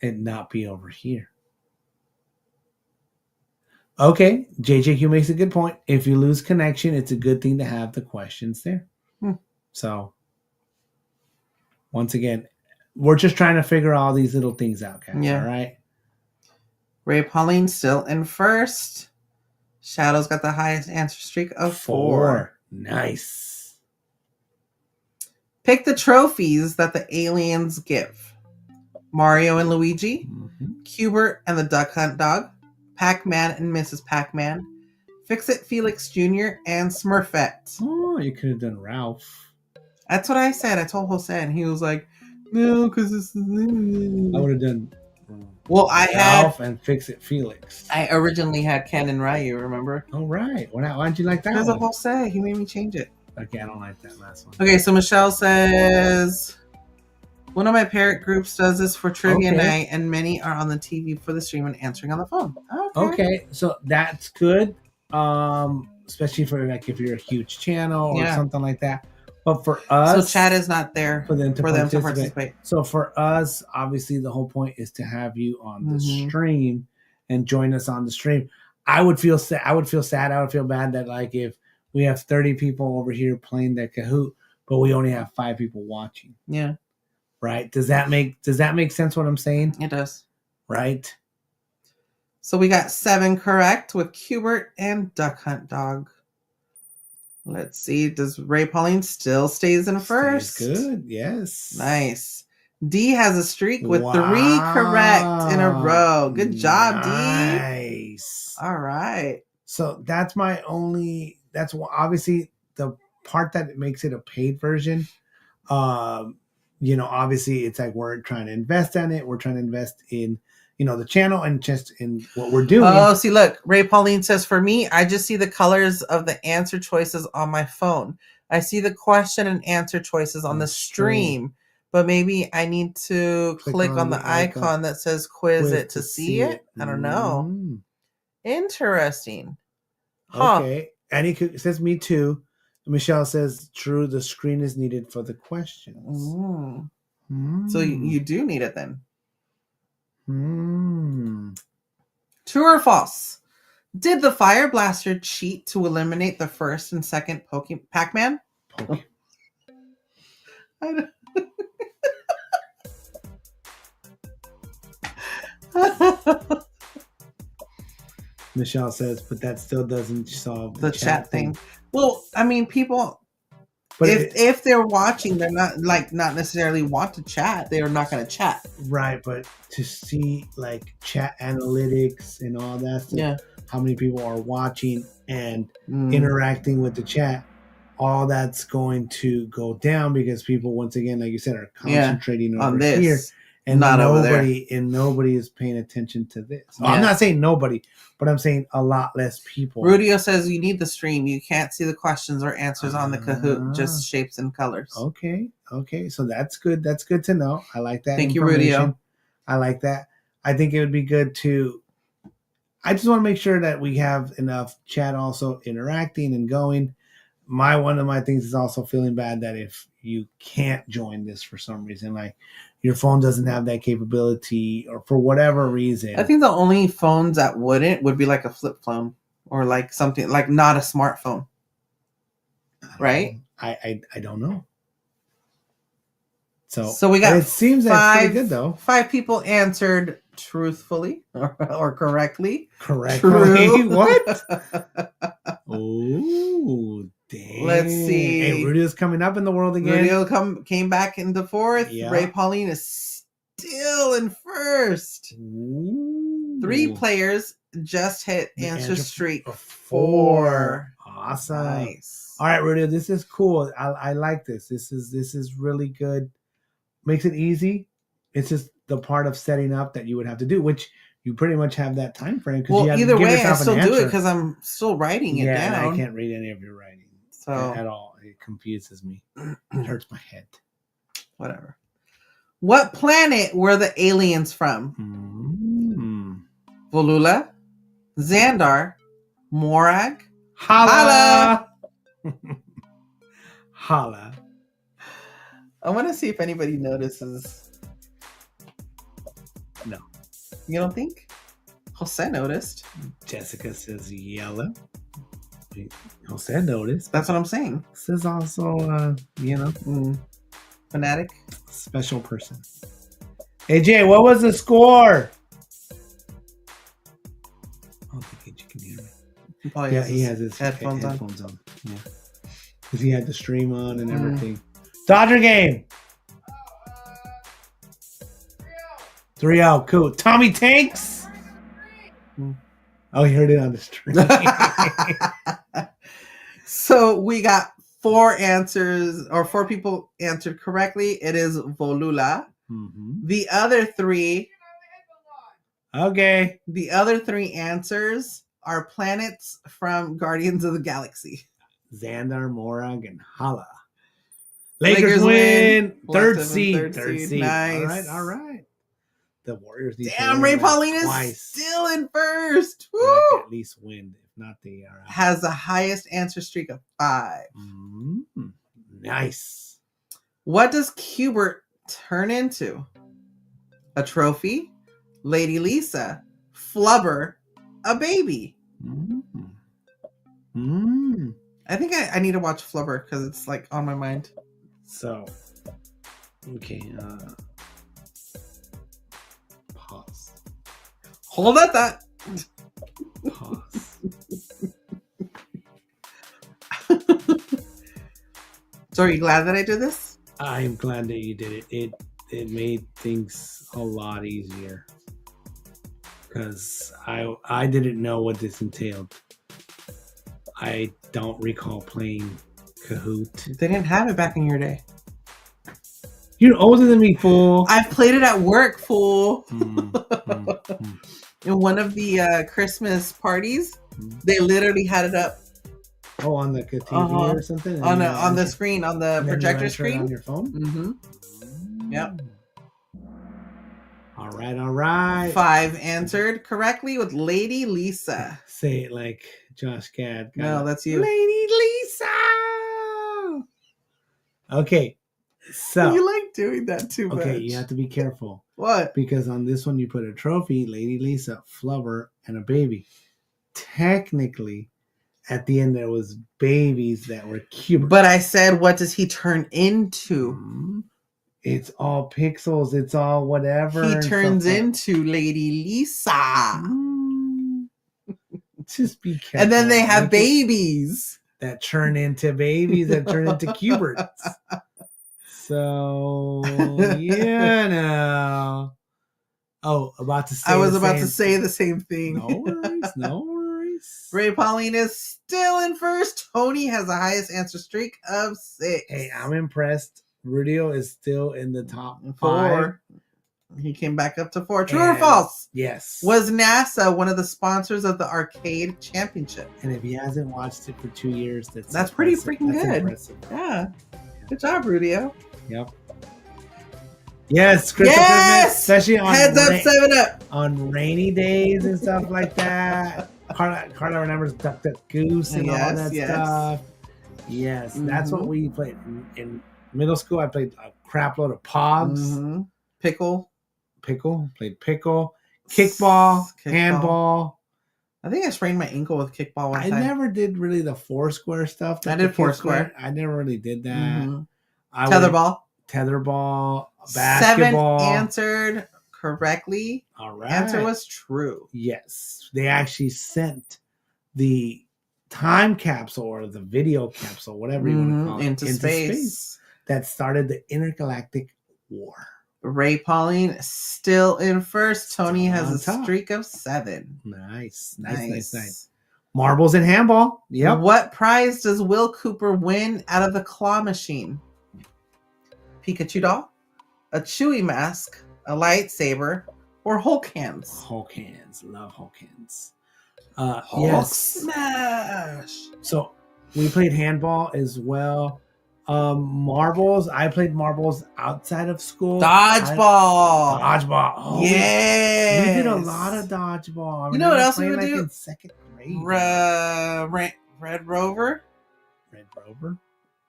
and not be over here. Okay, JJQ makes a good point. If you lose connection, it's a good thing to have the questions there. So, once again, we're just trying to figure all these little things out, guys. Yeah. All right. Ray Pauline still in first. Shadow's got the highest answer streak of 4. Nice. Pick the trophies that the aliens give. Mario and Luigi, Cubert and the Duck Hunt Dog, Pac-Man and Mrs. Pac-Man, Fix-It Felix Jr., and Smurfette. Oh, you could have done Ralph. That's what I said. I told Jose, and he was like, no, because this is... I would have done Well, I Ralph had... and Fix-It Felix. I originally had Ken and Ryu, remember? Oh, right. Why'd you like that Because one? of Jose. He made me change it. Okay, I don't like that last one. Okay, so Michelle says... One of my parent groups does this for trivia night, and many are on the TV for the stream and answering on the phone. Okay, so that's good. Especially for like if you're a huge channel or something like that. But for us, so chat is not there for them to participate. So for us, obviously, the whole point is to have you on the stream and join us on the stream. I would feel sad. I would feel bad that like if we have 30 people over here playing the Kahoot, but we only have 5 people watching. Yeah. Right? Does that make sense what I'm saying? It does. Right? So we got 7 correct with Cubert and Duck Hunt Dog. Let's see. Does Ray Pauline still stays in first? Stays good. Yes. Nice. D has a streak with 3 correct in a row. Good job, D. Nice. All right. So that's obviously the part that makes it a paid version. Obviously it's like we're trying to invest in it. We're trying to invest in, the channel and just in what we're doing. Oh, see, look, Ray Pauline says, for me, I just see the colors of the answer choices on my phone. I see the question and answer choices on the stream, but maybe I need to click on the icon that says quiz it to see it. I don't know. Interesting. Okay. And it says me too. Michelle says, true, the screen is needed for the questions. So you do need it then. True or false? Did the Fire Blaster cheat to eliminate the first and second Pac-Man? I don't... Michelle says, but that still doesn't solve the chat thing. Well, I mean, people, but if they're watching, they're not necessarily want to chat. They are not going to chat. Right, but to see like chat analytics and all that stuff, how many people are watching and interacting with the chat, all that's going to go down because people, once again, like you said, are concentrating on over this. Here. And not nobody is paying attention to this. Well, I'm not saying nobody, but I'm saying a lot less people. Rudio says you need the stream. You can't see the questions or answers on the Kahoot, just shapes and colors. Okay. So that's good. That's good to know. I like that. Thank you, Rudio. I like that. I think it would be good to. I just want to make sure that we have enough chat also interacting and going. One of my things is also feeling bad that if you can't join this for some reason, like your phone doesn't have that capability or for whatever reason. I think the only phones that would be like a flip phone or like something like not a smartphone. Right? I don't know. So we got it seems that's pretty good though. 5 people answered truthfully or correctly. Correctly. True. What? Oh, dang. Let's see. Hey, Rudio's coming up in the world again. Rudio came back into 4th. Yeah. Ray Pauline is still in 1st. Ooh. 3 players just hit The answer streak 4. Awesome. Nice. All right, Rudio, this is cool. I like this. This is really good. Makes it easy. It's just the part of setting up that you would have to do, which you pretty much have that time frame. Well, you have either to give way, I yourself still an do it answer. because I'm still writing it Yeah, down. I can't read any of your writing at all. It confuses me. It hurts my head. Whatever. What planet were the aliens from? Volula, Xandar, Morag, Holla! Holla. I want to see if anybody notices. No. You don't think? Jose noticed. Jessica says yellow. Jose noticed. That's what I'm saying. This is also, Fanatic. Special person. Hey, Jay, what was the score? I don't think AJ can hear me. He has his headphones on. Yeah. Because he had the stream on and everything. Dodger game. 3-0. Cool. Tommy Tanks. Oh, he heard it on the stream. So we got 4 answers, or 4 people answered correctly. It is Volula. The other 3. Okay. The other 3 answers are planets from Guardians of the Galaxy. Xandar, Morag, and Hala. Lakers win. Third seed. Nice. All right. The Warriors need Damn, Ray Pauline is still in first. Woo! Like at least win. If not, they are out. Has the highest answer streak of 5. Nice. What does Cubert turn into? A trophy, Lady Lisa, Flubber, a baby. I think I need to watch Flubber because it's like on my mind. So, okay. Pause. Hold at that. Pause. So are you glad that I did this? I'm glad that you did it. It made things a lot easier because I didn't know what this entailed. I don't recall playing Kahoot. They didn't have it back in your day. You're older than me, fool. I've played it at work, fool. In one of the Christmas parties, they literally had it up. Oh, on the TV or something? On the screen, on the projector screen. On your phone? Mm-hmm. Yep. All right. 5 answered correctly with Lady Lisa. Say it like Josh Gad. No, that's you. Lady Lisa! Okay. So you like doing that too much. Okay, you have to be careful. What? Because on this one you put a trophy, Lady Lisa, Flubber, and a baby. Technically, at the end there was babies that were cute. But I said, what does he turn into? It's all pixels. It's all whatever. He turns into Lady Lisa. Just be careful. And then they have babies. That turn into babies that turn into cuberts. So, Oh, about to say I was about to say the same thing. No worries. Ray Pauline is still in first. Tony has the highest answer streak of 6. Hey, I'm impressed. Rudio is still in the top 4. 5. He came back up to 4. True or false? Yes. Was NASA one of the sponsors of the arcade championship? And if he hasn't watched it for 2 years, that's pretty freaking good. Impressive. Yeah. Good job, Rudio. Yep. Yes, Crystal Yes! Christmas, especially on Heads up, 7-Up. on rainy days and stuff like that. Carla remembers Duck Duck Goose and all that stuff. Yes, that's what we played in middle school. I played a crap load of Pogs. Pickle. Played pickle. Kickball. Handball. I think I sprained my ankle with kickball one time. I never did really the Foursquare stuff. I did Foursquare. I never really did that. Tetherball. Basketball. 7 answered correctly. All right. Answer was true. Yes. They actually sent the time capsule or the video capsule, whatever you want to call it, into space. That started the intergalactic war. Ray Pauline still in first. Tony has a streak of 7. Nice. Marbles and handball. Yep. What prize does Will Cooper win out of the claw machine? Pikachu doll, a Chewy mask, a lightsaber, or Hulk hands? Hulk hands. Love Hulk hands. Hulk smash. So we played handball as well. Marbles. I played marbles outside of school. Dodgeball. Oh, yeah. We did a lot of dodgeball. You know what else we would do? In second grade. Red Rover.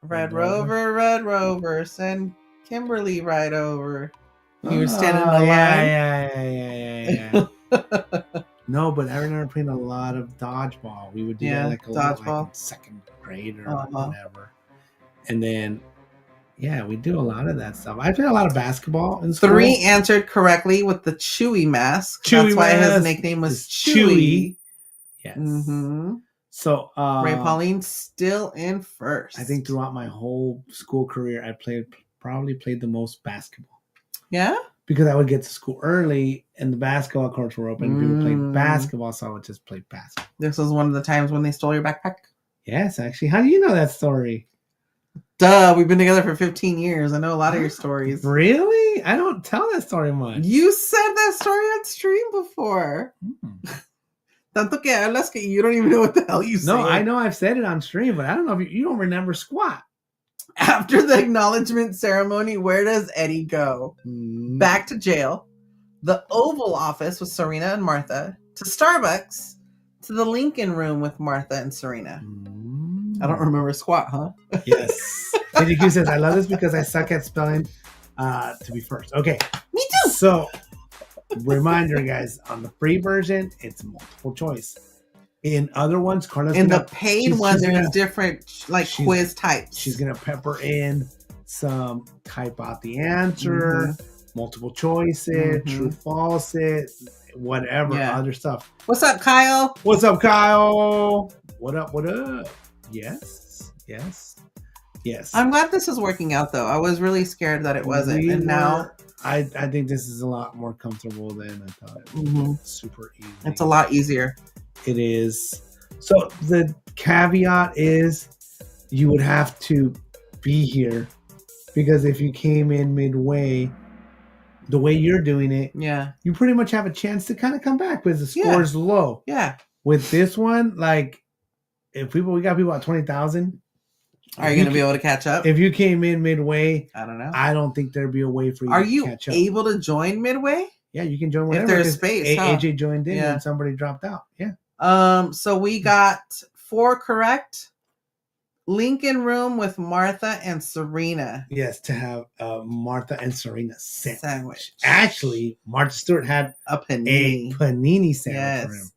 Red Rover. Send Kimberly right over. You were standing in the line. Yeah. No, but I remember playing a lot of dodgeball. We would do that like in second grade or whatever. And then, we do a lot of that stuff. I played a lot of basketball in school. 3 answered correctly with the Chewy mask. That's why his nickname was Chewy. Yes. So Ray Pauline still in first. I think throughout my whole school career, I probably played the most basketball. Yeah? Because I would get to school early and the basketball courts were open. People played basketball, so I would just play basketball. This was one of the times when they stole your backpack? Yes, actually. How do you know that story? Duh, we've been together for 15 years. I know a lot of your stories. Really? I don't tell that story much. You said that story on stream before. Tanto que hablas que you don't even know what the hell you said. No, I know I've said it on stream, but I don't know if you don't remember squat. After the acknowledgement ceremony, where does Eddie go? Back to jail, the Oval Office with Serena and Martha, to Starbucks, to the Lincoln Room with Martha and Serena. I don't remember squat, huh? Yes. KDQ says, I love this because I suck at spelling to be first. Okay. Me too. So, reminder, guys, on the free version, it's multiple choice. In other ones, Carla's in the paid one, there's different quiz types. She's gonna pepper in some type out the answer, multiple choices, true, false, whatever other stuff. What's up, Kyle? What up? Yes. I'm glad this is working out, though. I was really scared that it wasn't, now I think this is a lot more comfortable than I thought. It was super easy. It's a lot easier. It is. So the caveat is you would have to be here, because if you came in midway, the way you're doing it, you pretty much have a chance to kind of come back because the score is low. Yeah. With this one, like we got people at 20,000. Are you going to be able to catch up? If you came in midway, I don't know. I don't think there'd be a way for you to catch up. Are you able to join midway? Yeah, you can join whenever. If there's space. AJ joined in and somebody dropped out. Yeah. So we got 4 correct. Lincoln Room with Martha and Serena. Yes, to have Martha and Serena sandwich. Actually, Martha Stewart had a panini sandwich for him.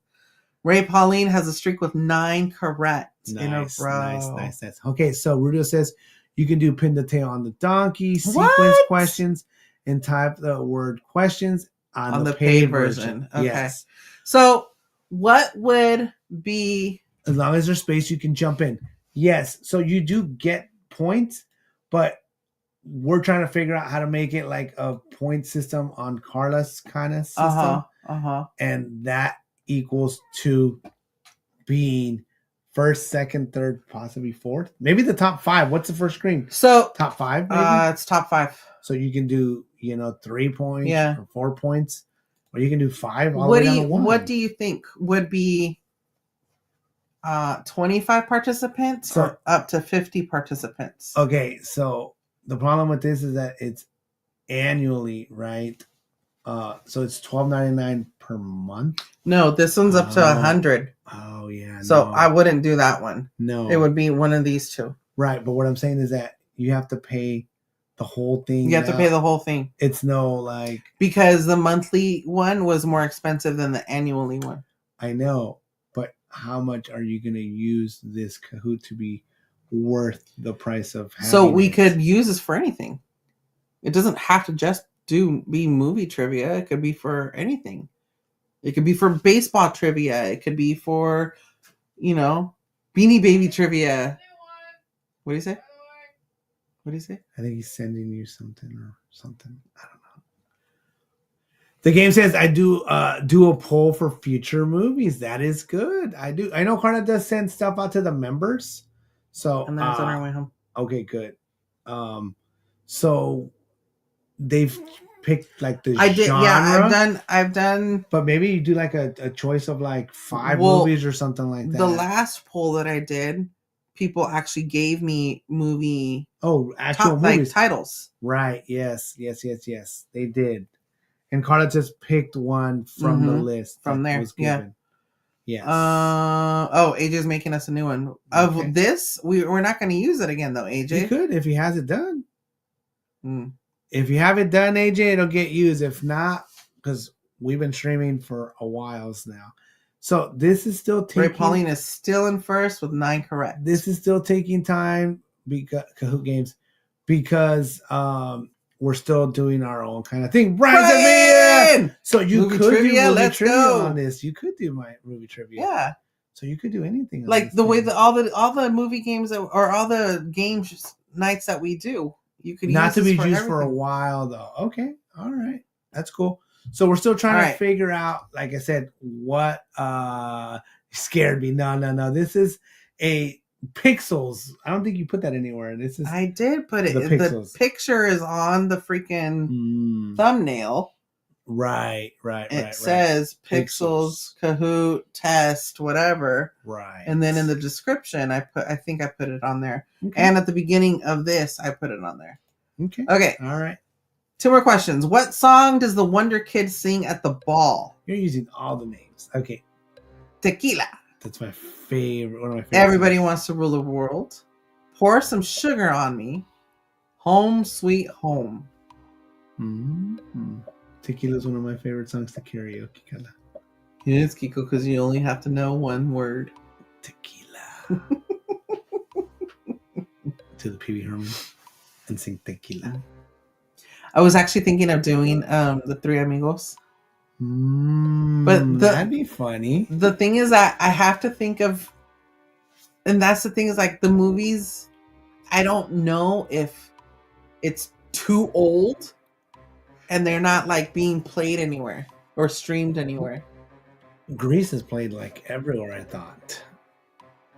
Ray Pauline has a streak with 9 correct in a row. Nice. Okay, so Rudio says you can do pin the tail on the donkey, sequence questions, and type the word questions on the paid version. Okay. Yes. So what would be... As long as there's space, you can jump in. Yes. So you do get points, but we're trying to figure out how to make it like a point system on Carla's kind of system. And that equals to being first, second, third, possibly fourth. Maybe the top 5. What's the first screen? So top 5, maybe? It's top 5. So you can do, 3 points or 4 points, or you can do 5 all the way down to 1. What do you think would be 25 participants or up to 50 participants? Okay, so the problem with this is that it's annually, right? So it's $12.99 per month. No, this one's up to 100. Oh yeah. So no. I wouldn't do that one. No. It would be one of these two. Right, but what I'm saying is that you have to pay the whole thing. You have to pay the whole thing. It's no like because the monthly one was more expensive than the annually one. I know, but how much are you going to use this Kahoot to be worth the price of having So we it? could use this for anything. It doesn't have to just be movie trivia. It could be for anything. It could be for baseball trivia. It could be for, Beanie Baby trivia. What do you say? What do you say? I think he's sending you something or something. I don't know. The game says I do a poll for future movies. That is good. I do. I know Carla does send stuff out to the members. So And then it's on our way home. Okay, good. So they've picked like the I did. genre. Yeah, I've done. But maybe you do like a choice of like 5 movies or something like that. The last poll that I did, people actually gave me movie. Actual movies. Like titles. Right. Yes. They did. And Carla just picked one from the list from there. Was given. Yes. AJ's making us a new one of this. We're not going to use it again though, AJ. You could if he has it done. If you have it done, AJ, it'll get used. If not, because we've been streaming for a while now. So this is still taking. Ray Pauline is still in first with 9 correct. This is still taking time because Kahoot games because we're still doing our own kind of thing. Brian! So you movie could trivia, do movie let's trivia go. on this. You could do my movie trivia. Yeah. So you could do anything. Like the way that all the movie games or all the games nights that we do, you could not use to be used everything. for a while though. Okay. All right. That's cool. So we're still trying to figure out, like I said, what scared me. No. This is a Pixels. I don't think you put that anywhere. This is I did put it. The picture is on the freaking thumbnail. Right. It says Pixels, Kahoot, test, whatever. Right. And then in the description, I think I put it on there. Okay. And at the beginning of this, I put it on there. Okay. All right. 2 more questions. What song does the Wonder Kid sing at the ball? You're using all the names. Okay. Tequila. That's my favorite. One of my favorites. Everybody Wants to Rule the World. Pour Some Sugar on Me. Home Sweet Home. Tequila is one of my favorite songs to karaoke. It is, Kiko, because you only have to know one word. Tequila. To the Pee Wee Herman and sing Tequila. I was actually thinking of doing the Three Amigos. But that'd be funny. The thing is that I have to think of, and that's the thing is like the movies, I don't know if it's too old and they're not like being played anywhere or streamed anywhere. Grease is played like everywhere, I thought.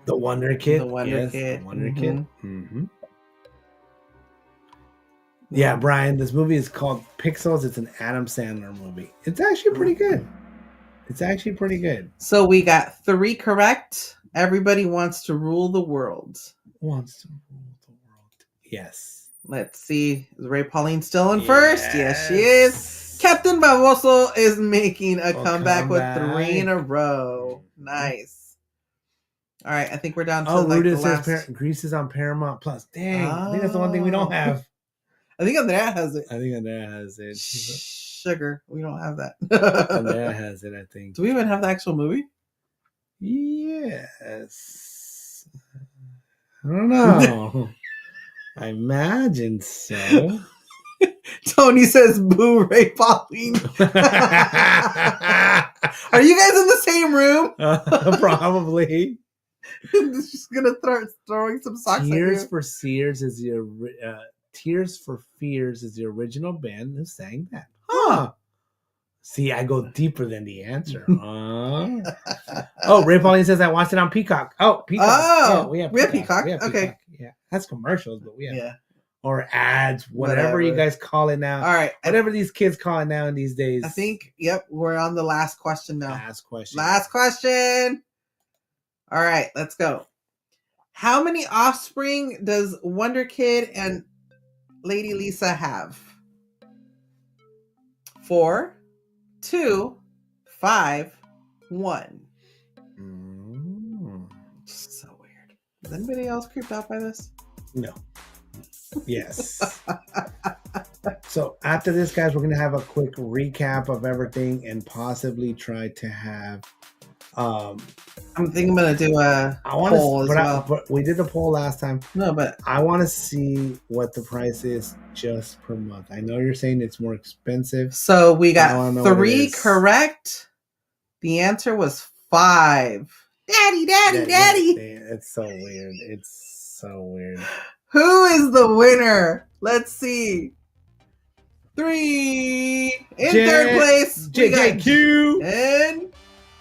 The Wonder Kid. The Wonder Kid. The Wonder Kid. Yeah, Brian, this movie is called Pixels. It's an Adam Sandler movie. It's actually pretty good. So we got 3 correct. Everybody Wants to Rule the World. Yes. Let's see. Is Ray Pauline still in first? Yes, she is. Captain Baboso is making a comeback with 3 in a row. Nice. All right, I think we're down to Ruda says Grease is on Paramount Plus. Dang, I think that's the one thing we don't have. I think Andrea has it. Sugar. We don't have that. Andrea has it, I think. Do we even have the actual movie? Yes. I don't know. I imagine so. Tony says, boo, Ray Pauline. Are you guys in the same room? Probably. Just gonna start throwing some socks Tears for Fears is the original band who sang that. Huh. See, I go deeper than the answer. Ray Pauline says I watched it on Peacock. Oh, Peacock. Oh, we have Peacock. Okay. Yeah, that's commercials, but we have. Yeah. Or ads, whatever you guys call it now. All right. Whatever these kids call it now in these days. I think, we're on the last question now. Last question. All right, let's go. How many offspring does Wonder Kid and Lady Lisa have? 4, 2, 5, 1. So weird. Is anybody else creeped out by this? No. Yes. So after this, guys, we're gonna have a quick recap of everything and possibly try to have. I'm thinking I'm gonna do a poll as well. But we did the poll last time. No, but I want to see what the price is just per month. I know you're saying it's more expensive. So we I wanna got know what it 3 is. correct. The answer was 5. Daddy. It's so weird. It's so weird. Who is the winner? Let's see. 3 in third place. We got JJQ. and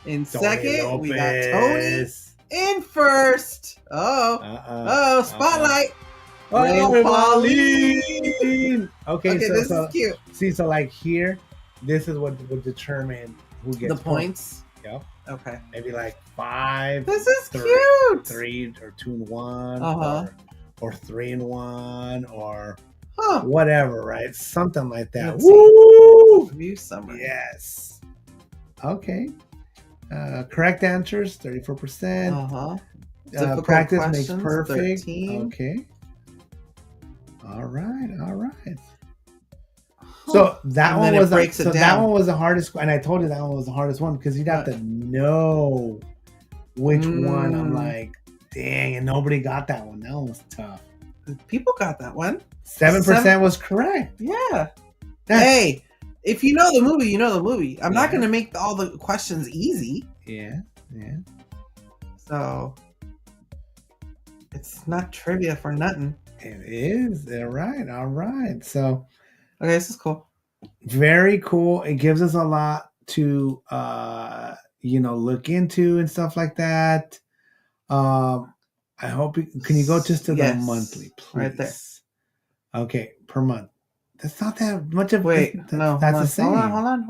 in second we got Tony. In first. Oh, spotlight. Oh, Pauline. Okay, so, this is cute. See, so like here, this is what would determine who gets The points. Yep. Okay. Maybe like 5. This is cute. 3 or 2 and 1, or 3 and 1, or whatever, right? Something like that. Let's Woo! View summary. Yes. Okay. Correct answers 34%. Difficult Practice makes questions, perfect. 13. Okay. All right. So that one was that one was the hardest, and I told you that one was the hardest one because you'd have to know which one. I'm like, dang, and nobody got that one. That one was tough. People got that one. 7% was correct. Yeah. Hey, if you know the movie, you know the movie. I'm not going to make all the questions easy. Yeah. So it's not trivia for nothing. It is. All right. So okay, this is cool. Very cool. It gives us a lot to look into and stuff like that. I hope can you go just to the monthly, please? Right there. Okay, per month. That's not that much of. No, that's the same. Hold on.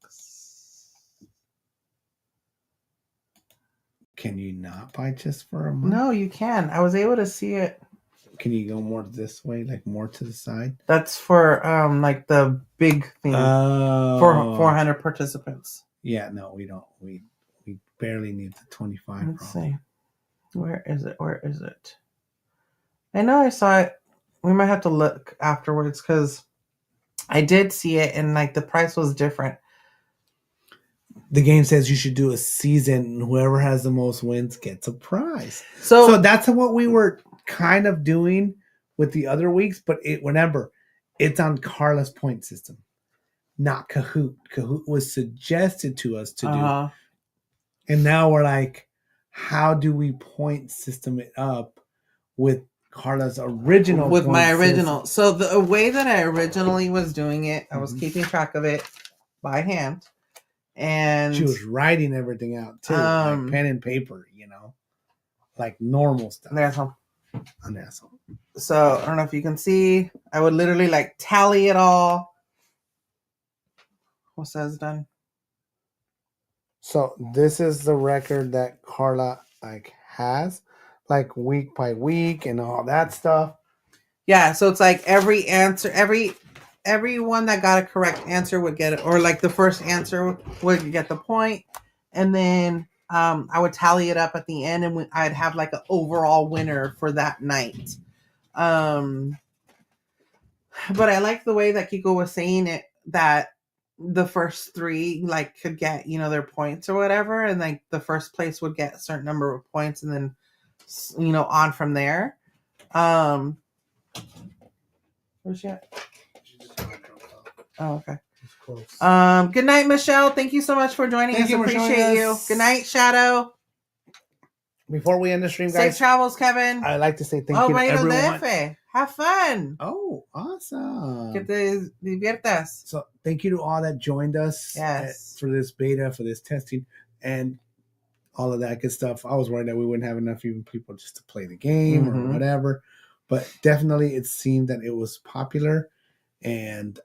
Relax. Can you not buy just for a month? No, you can. I was able to see it. Can you go more this way, like more to the side? That's for like the big thing for 400 participants. Yeah, no, we don't. We barely need the 25. Let's see. Where is it? I know I saw it. We might have to look afterwards because I did see it and like the price was different. The game says you should do a season and whoever has the most wins gets a prize. So that's what we were kind of doing with the other weeks, but remember, it's on Carla's point system, not Kahoot. Kahoot was suggested to us to do. And now we're like, how do we point system it up with Carla's original? With my original. So the way that I originally was doing it, I was keeping track of it by hand. And she was writing everything out too, like pen and paper, like normal stuff. An asshole. So I don't know if you can see. I would literally like tally it all. What says done? So this is the record that Carla has, like week by week and all that stuff. Yeah, so it's like every answer, everyone that got a correct answer would get it, or like the first answer would get the point, and then I would tally it up at the end, and I'd have like an overall winner for that night. But I like the way that Kiko was saying it, that the first 3 like could get their points or whatever, and like the first place would get a certain number of points, and then on from there. Where's she at? Oh, okay. Good night, Michelle. Thank you so much for joining us. Appreciate you. Good night, Shadow. Before we end the stream, guys, safe travels, Kevin. I'd like to say thank you to everyone. Have fun. Oh, awesome. Que te diviertas. So thank you to all that joined us for this beta, for this testing, and all of that good stuff. I was worried that we wouldn't have enough even people just to play the game or whatever, but definitely it seemed that it was popular and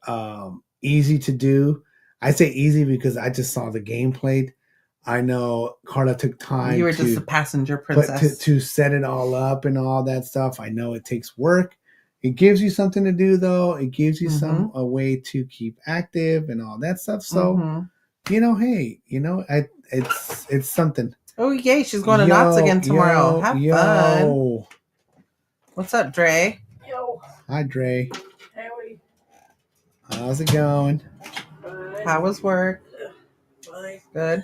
easy to do. I say easy because I just saw the game played. I know Carla took time. You were just a passenger princess to set it all up and all that stuff. I know it takes work. It gives you something to do, though. It gives you Mm-hmm. a way to keep active and all that stuff. So, Mm-hmm. hey, it's something. Oh, yay. She's going to Knott's again tomorrow. Have fun. What's up, Dre? Yo. Hi, Dre. Hey, How's it going? Fine. How was work? Fine. Good.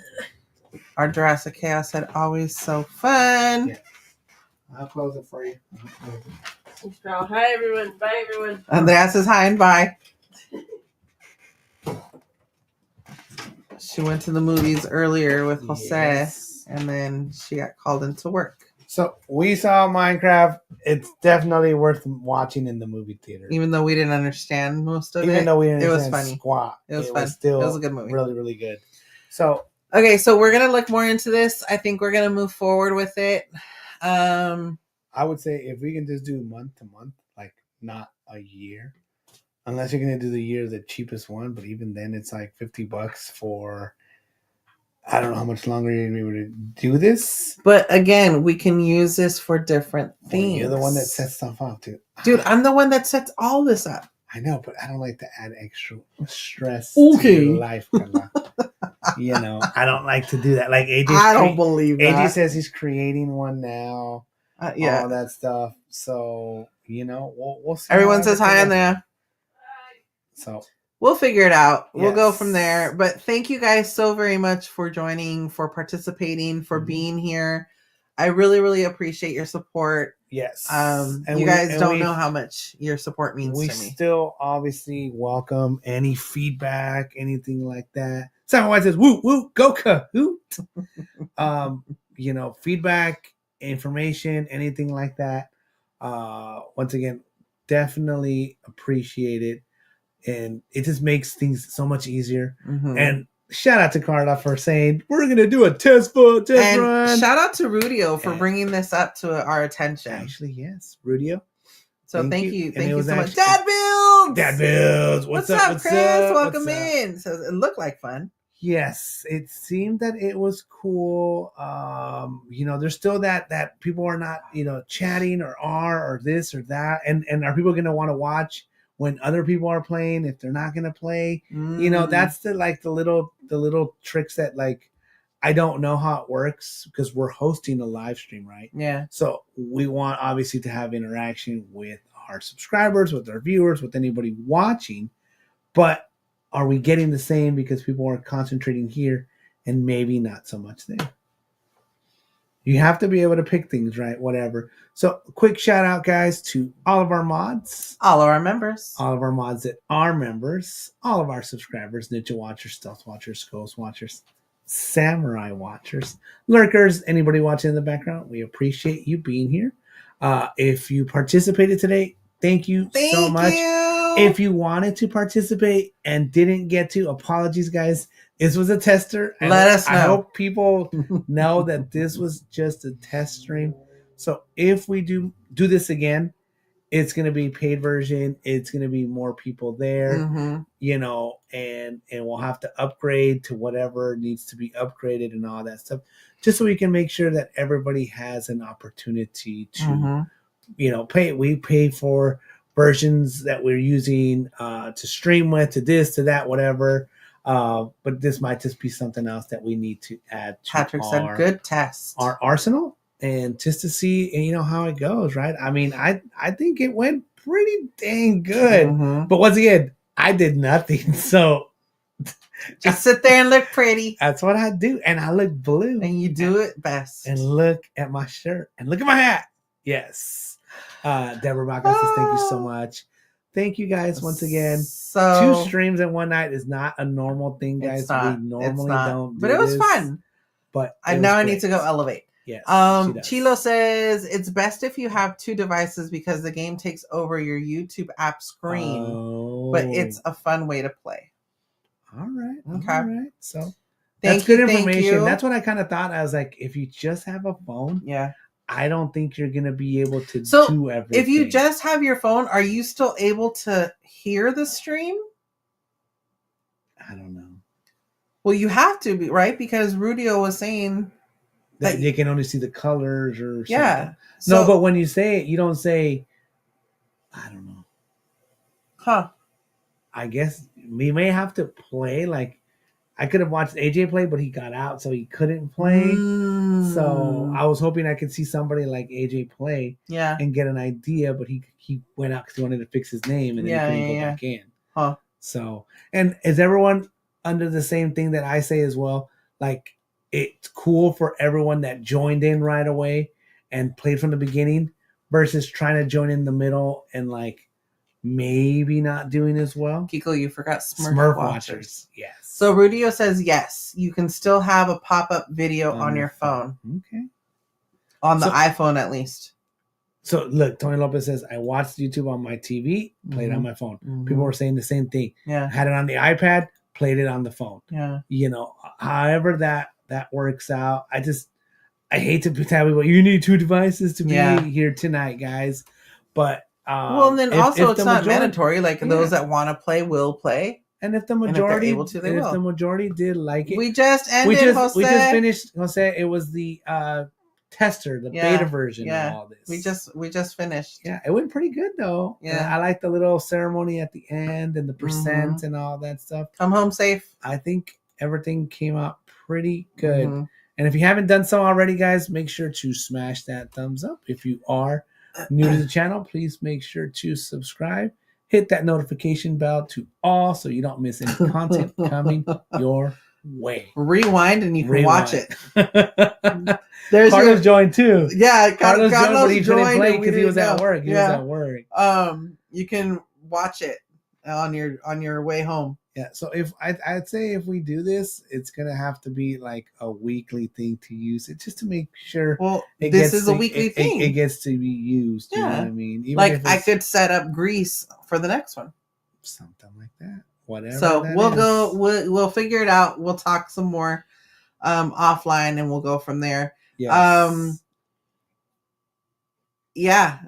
Our Jurassic Chaos said, always so fun. Yeah. I'll close it for you. Hi, everyone. Bye, everyone. Andrea says hi and bye. She went to the movies earlier with Jose, Yes. and then she got called into work. So we saw Minecraft. It's definitely worth watching in the movie theater. Even though we didn't understand most of it. Even though we didn't it was understand funny. squat. It was fun. Still it was a good movie. Really, really good. So okay, so we're gonna look more into this. I think we're gonna move forward with it. I would say if we can just do month to month, like not a year, unless you're gonna do the year the cheapest one, but even then it's like $50 for. I don't know how much longer you're gonna be able to do this. But again, we can use this for different things. Well, you're the one that sets stuff up, too. Dude, I'm the one that sets all this up. I know, but I don't like to add extra stress Okay. to your life. I don't like to do that. Like AJ, I don't believe that. AJ says he's creating one now. Yeah, all that stuff. So we'll see. Everyone says hi on there. So we'll figure it out. Yes. We'll go from there. But thank you guys so very much for joining, for participating, for being here. I really, really appreciate your support. Yes. You guys don't know how much your support means to me. We still obviously welcome any feedback, anything like that. Simon White says, "Woo woo, go Kahoot." Feedback, information, anything like that. Once again, definitely appreciate it. And it just makes things so much easier. Mm-hmm. And shout out to Carla for saying we're going to do a test run. Shout out to Rudio for bringing this up to our attention. Actually, yes, Rudio. So thank you so much. Dad Builds. What's up, Chris? Welcome in. So it looked like fun. Yes, it seemed that it was cool. There's still that people are not chatting or this or that, and are people going to want to watch when other people are playing if they're not going to play? That's the little tricks that I don't know how it works because we're hosting a live stream, right? Yeah. So we want obviously to have interaction with our subscribers, with our viewers, with anybody watching, but are we getting the same because people are concentrating here and maybe not so much there? You have to be able to pick things, right? Whatever. So quick shout out, guys, to all of our mods. All of our members. All of our mods that are members. All of our subscribers. Ninja Watchers, Stealth Watchers, Ghost Watchers, Samurai Watchers, Lurkers, anybody watching in the background. We appreciate you being here. If you participated today, thank you so much. If you wanted to participate and didn't get to, apologies, guys. This was a tester. Let us know. I hope people know that this was just a test stream. So if we do this again, it's going to be paid version. It's going to be more people there, and we'll have to upgrade to whatever needs to be upgraded and all that stuff, just so we can make sure that everybody has an opportunity to, pay. We pay for versions that we're using to stream with, to this, to that, whatever. But this might just be something else that we need to add to Patrick said good test. Our arsenal, and just to see how it goes, right? I mean, I think it went pretty dang good. Mm-hmm. But once again, I did nothing. So just sit there and look pretty. That's what I do. And I look blue. And you do it best. And look at my shirt. And look at my hat. Yes. Deborah Baca says thank you so much. Thank you guys once again. So 2 streams in one night is not a normal thing, guys. We normally don't do but it was fun. But I need to go elevate. Yes. Chilo says it's best if you have 2 devices because the game takes over your YouTube app screen. But it's a fun way to play. All right. Okay. All right. So that's good information. That's what I kind of thought. I was like, if you just have a phone, I don't think you're going to be able to do everything. If you just have your phone, are you still able to hear the stream? I don't know. Well, you have to be, right? Because Rudio was saying that you can only see the colors or something. Yeah. No, but when you say it, you don't say I don't know. Huh. I guess we may have to play. Like, I could have watched AJ play, but he got out, so he couldn't play. So I was hoping I could see somebody like AJ play Yeah. and get an idea, but he went out because he wanted to fix his name and then he couldn't go back in. Huh. So, and is everyone under the same thing that I say as well? Like, it's cool for everyone that joined in right away and played from the beginning versus trying to join in the middle and like maybe not doing as well. Kiko, you forgot Smurf Watchers. watchers. Yes. So Rudio says yes. You can still have a pop-up video on your phone. Okay. On the iPhone, at least. So look, Tony Lopez says, I watched YouTube on my TV, played it on my phone. People were saying the same thing. Yeah. Had it on the iPad, played it on the phone. Yeah. You know, however that works out. I hate to tell people you need 2 devices to be here tonight, guys. But well, and then also it's not mandatory. Like those that want to play will play. And if the majority, if the majority did like it, we just ended. Jose. We just finished. Jose, it was the tester, the beta version of all this. We just finished. Yeah, it went pretty good though. Yeah, I like the little ceremony at the end and the percent and all that stuff. Come home safe. I think everything came out pretty good. And if you haven't done so already, guys, make sure to smash that thumbs up. If you are new to the channel, please make sure to subscribe. Hit that notification bell to all so you don't miss any content coming your way. Rewind and you can watch it. There's Carlos joined too. Yeah, Carlos joined, but he couldn't play because he was at work. He was at work. You can watch it on your way home. Yeah, so if I'd say if we do this, it's gonna have to be like a weekly thing to use it just to make sure. Well, this is a weekly thing. It gets to be used. You know what I mean? Even like I could set up Greece for the next one, something like that. Whatever. So we'll figure it out. We'll talk some more offline, and we'll go from there. Yes.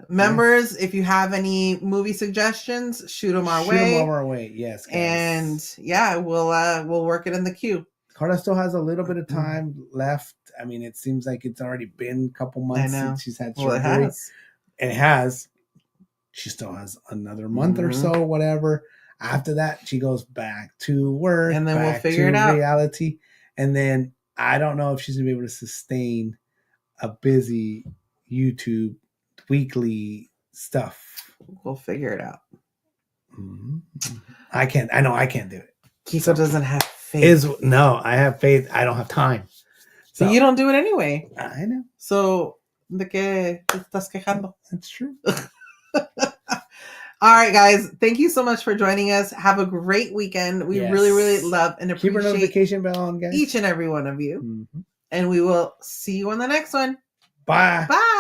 Members, if you have any movie suggestions, shoot them our way. Shoot them our way, yes. Guys. And we'll work it in the queue. Carla still has a little bit of time left. I mean, it seems like it's already been a couple months since she's had surgery. Well, it has. She still has another month or so, whatever. After that, she goes back to work, and then we'll figure it out. Reality, and then I don't know if she's gonna be able to sustain a busy YouTube weekly stuff. We'll figure it out. I can't. I know I can't do it. Kiko doesn't have faith. No, I have faith. I don't have time. So you don't do it anyway. I know. So de qué te estás quejando? That's true. All right, guys. Thank you so much for joining us. Have a great weekend. We really, really love and appreciate keep our notification bell on, guys. Each and every one of you. And we will see you on the next one. Bye. Bye.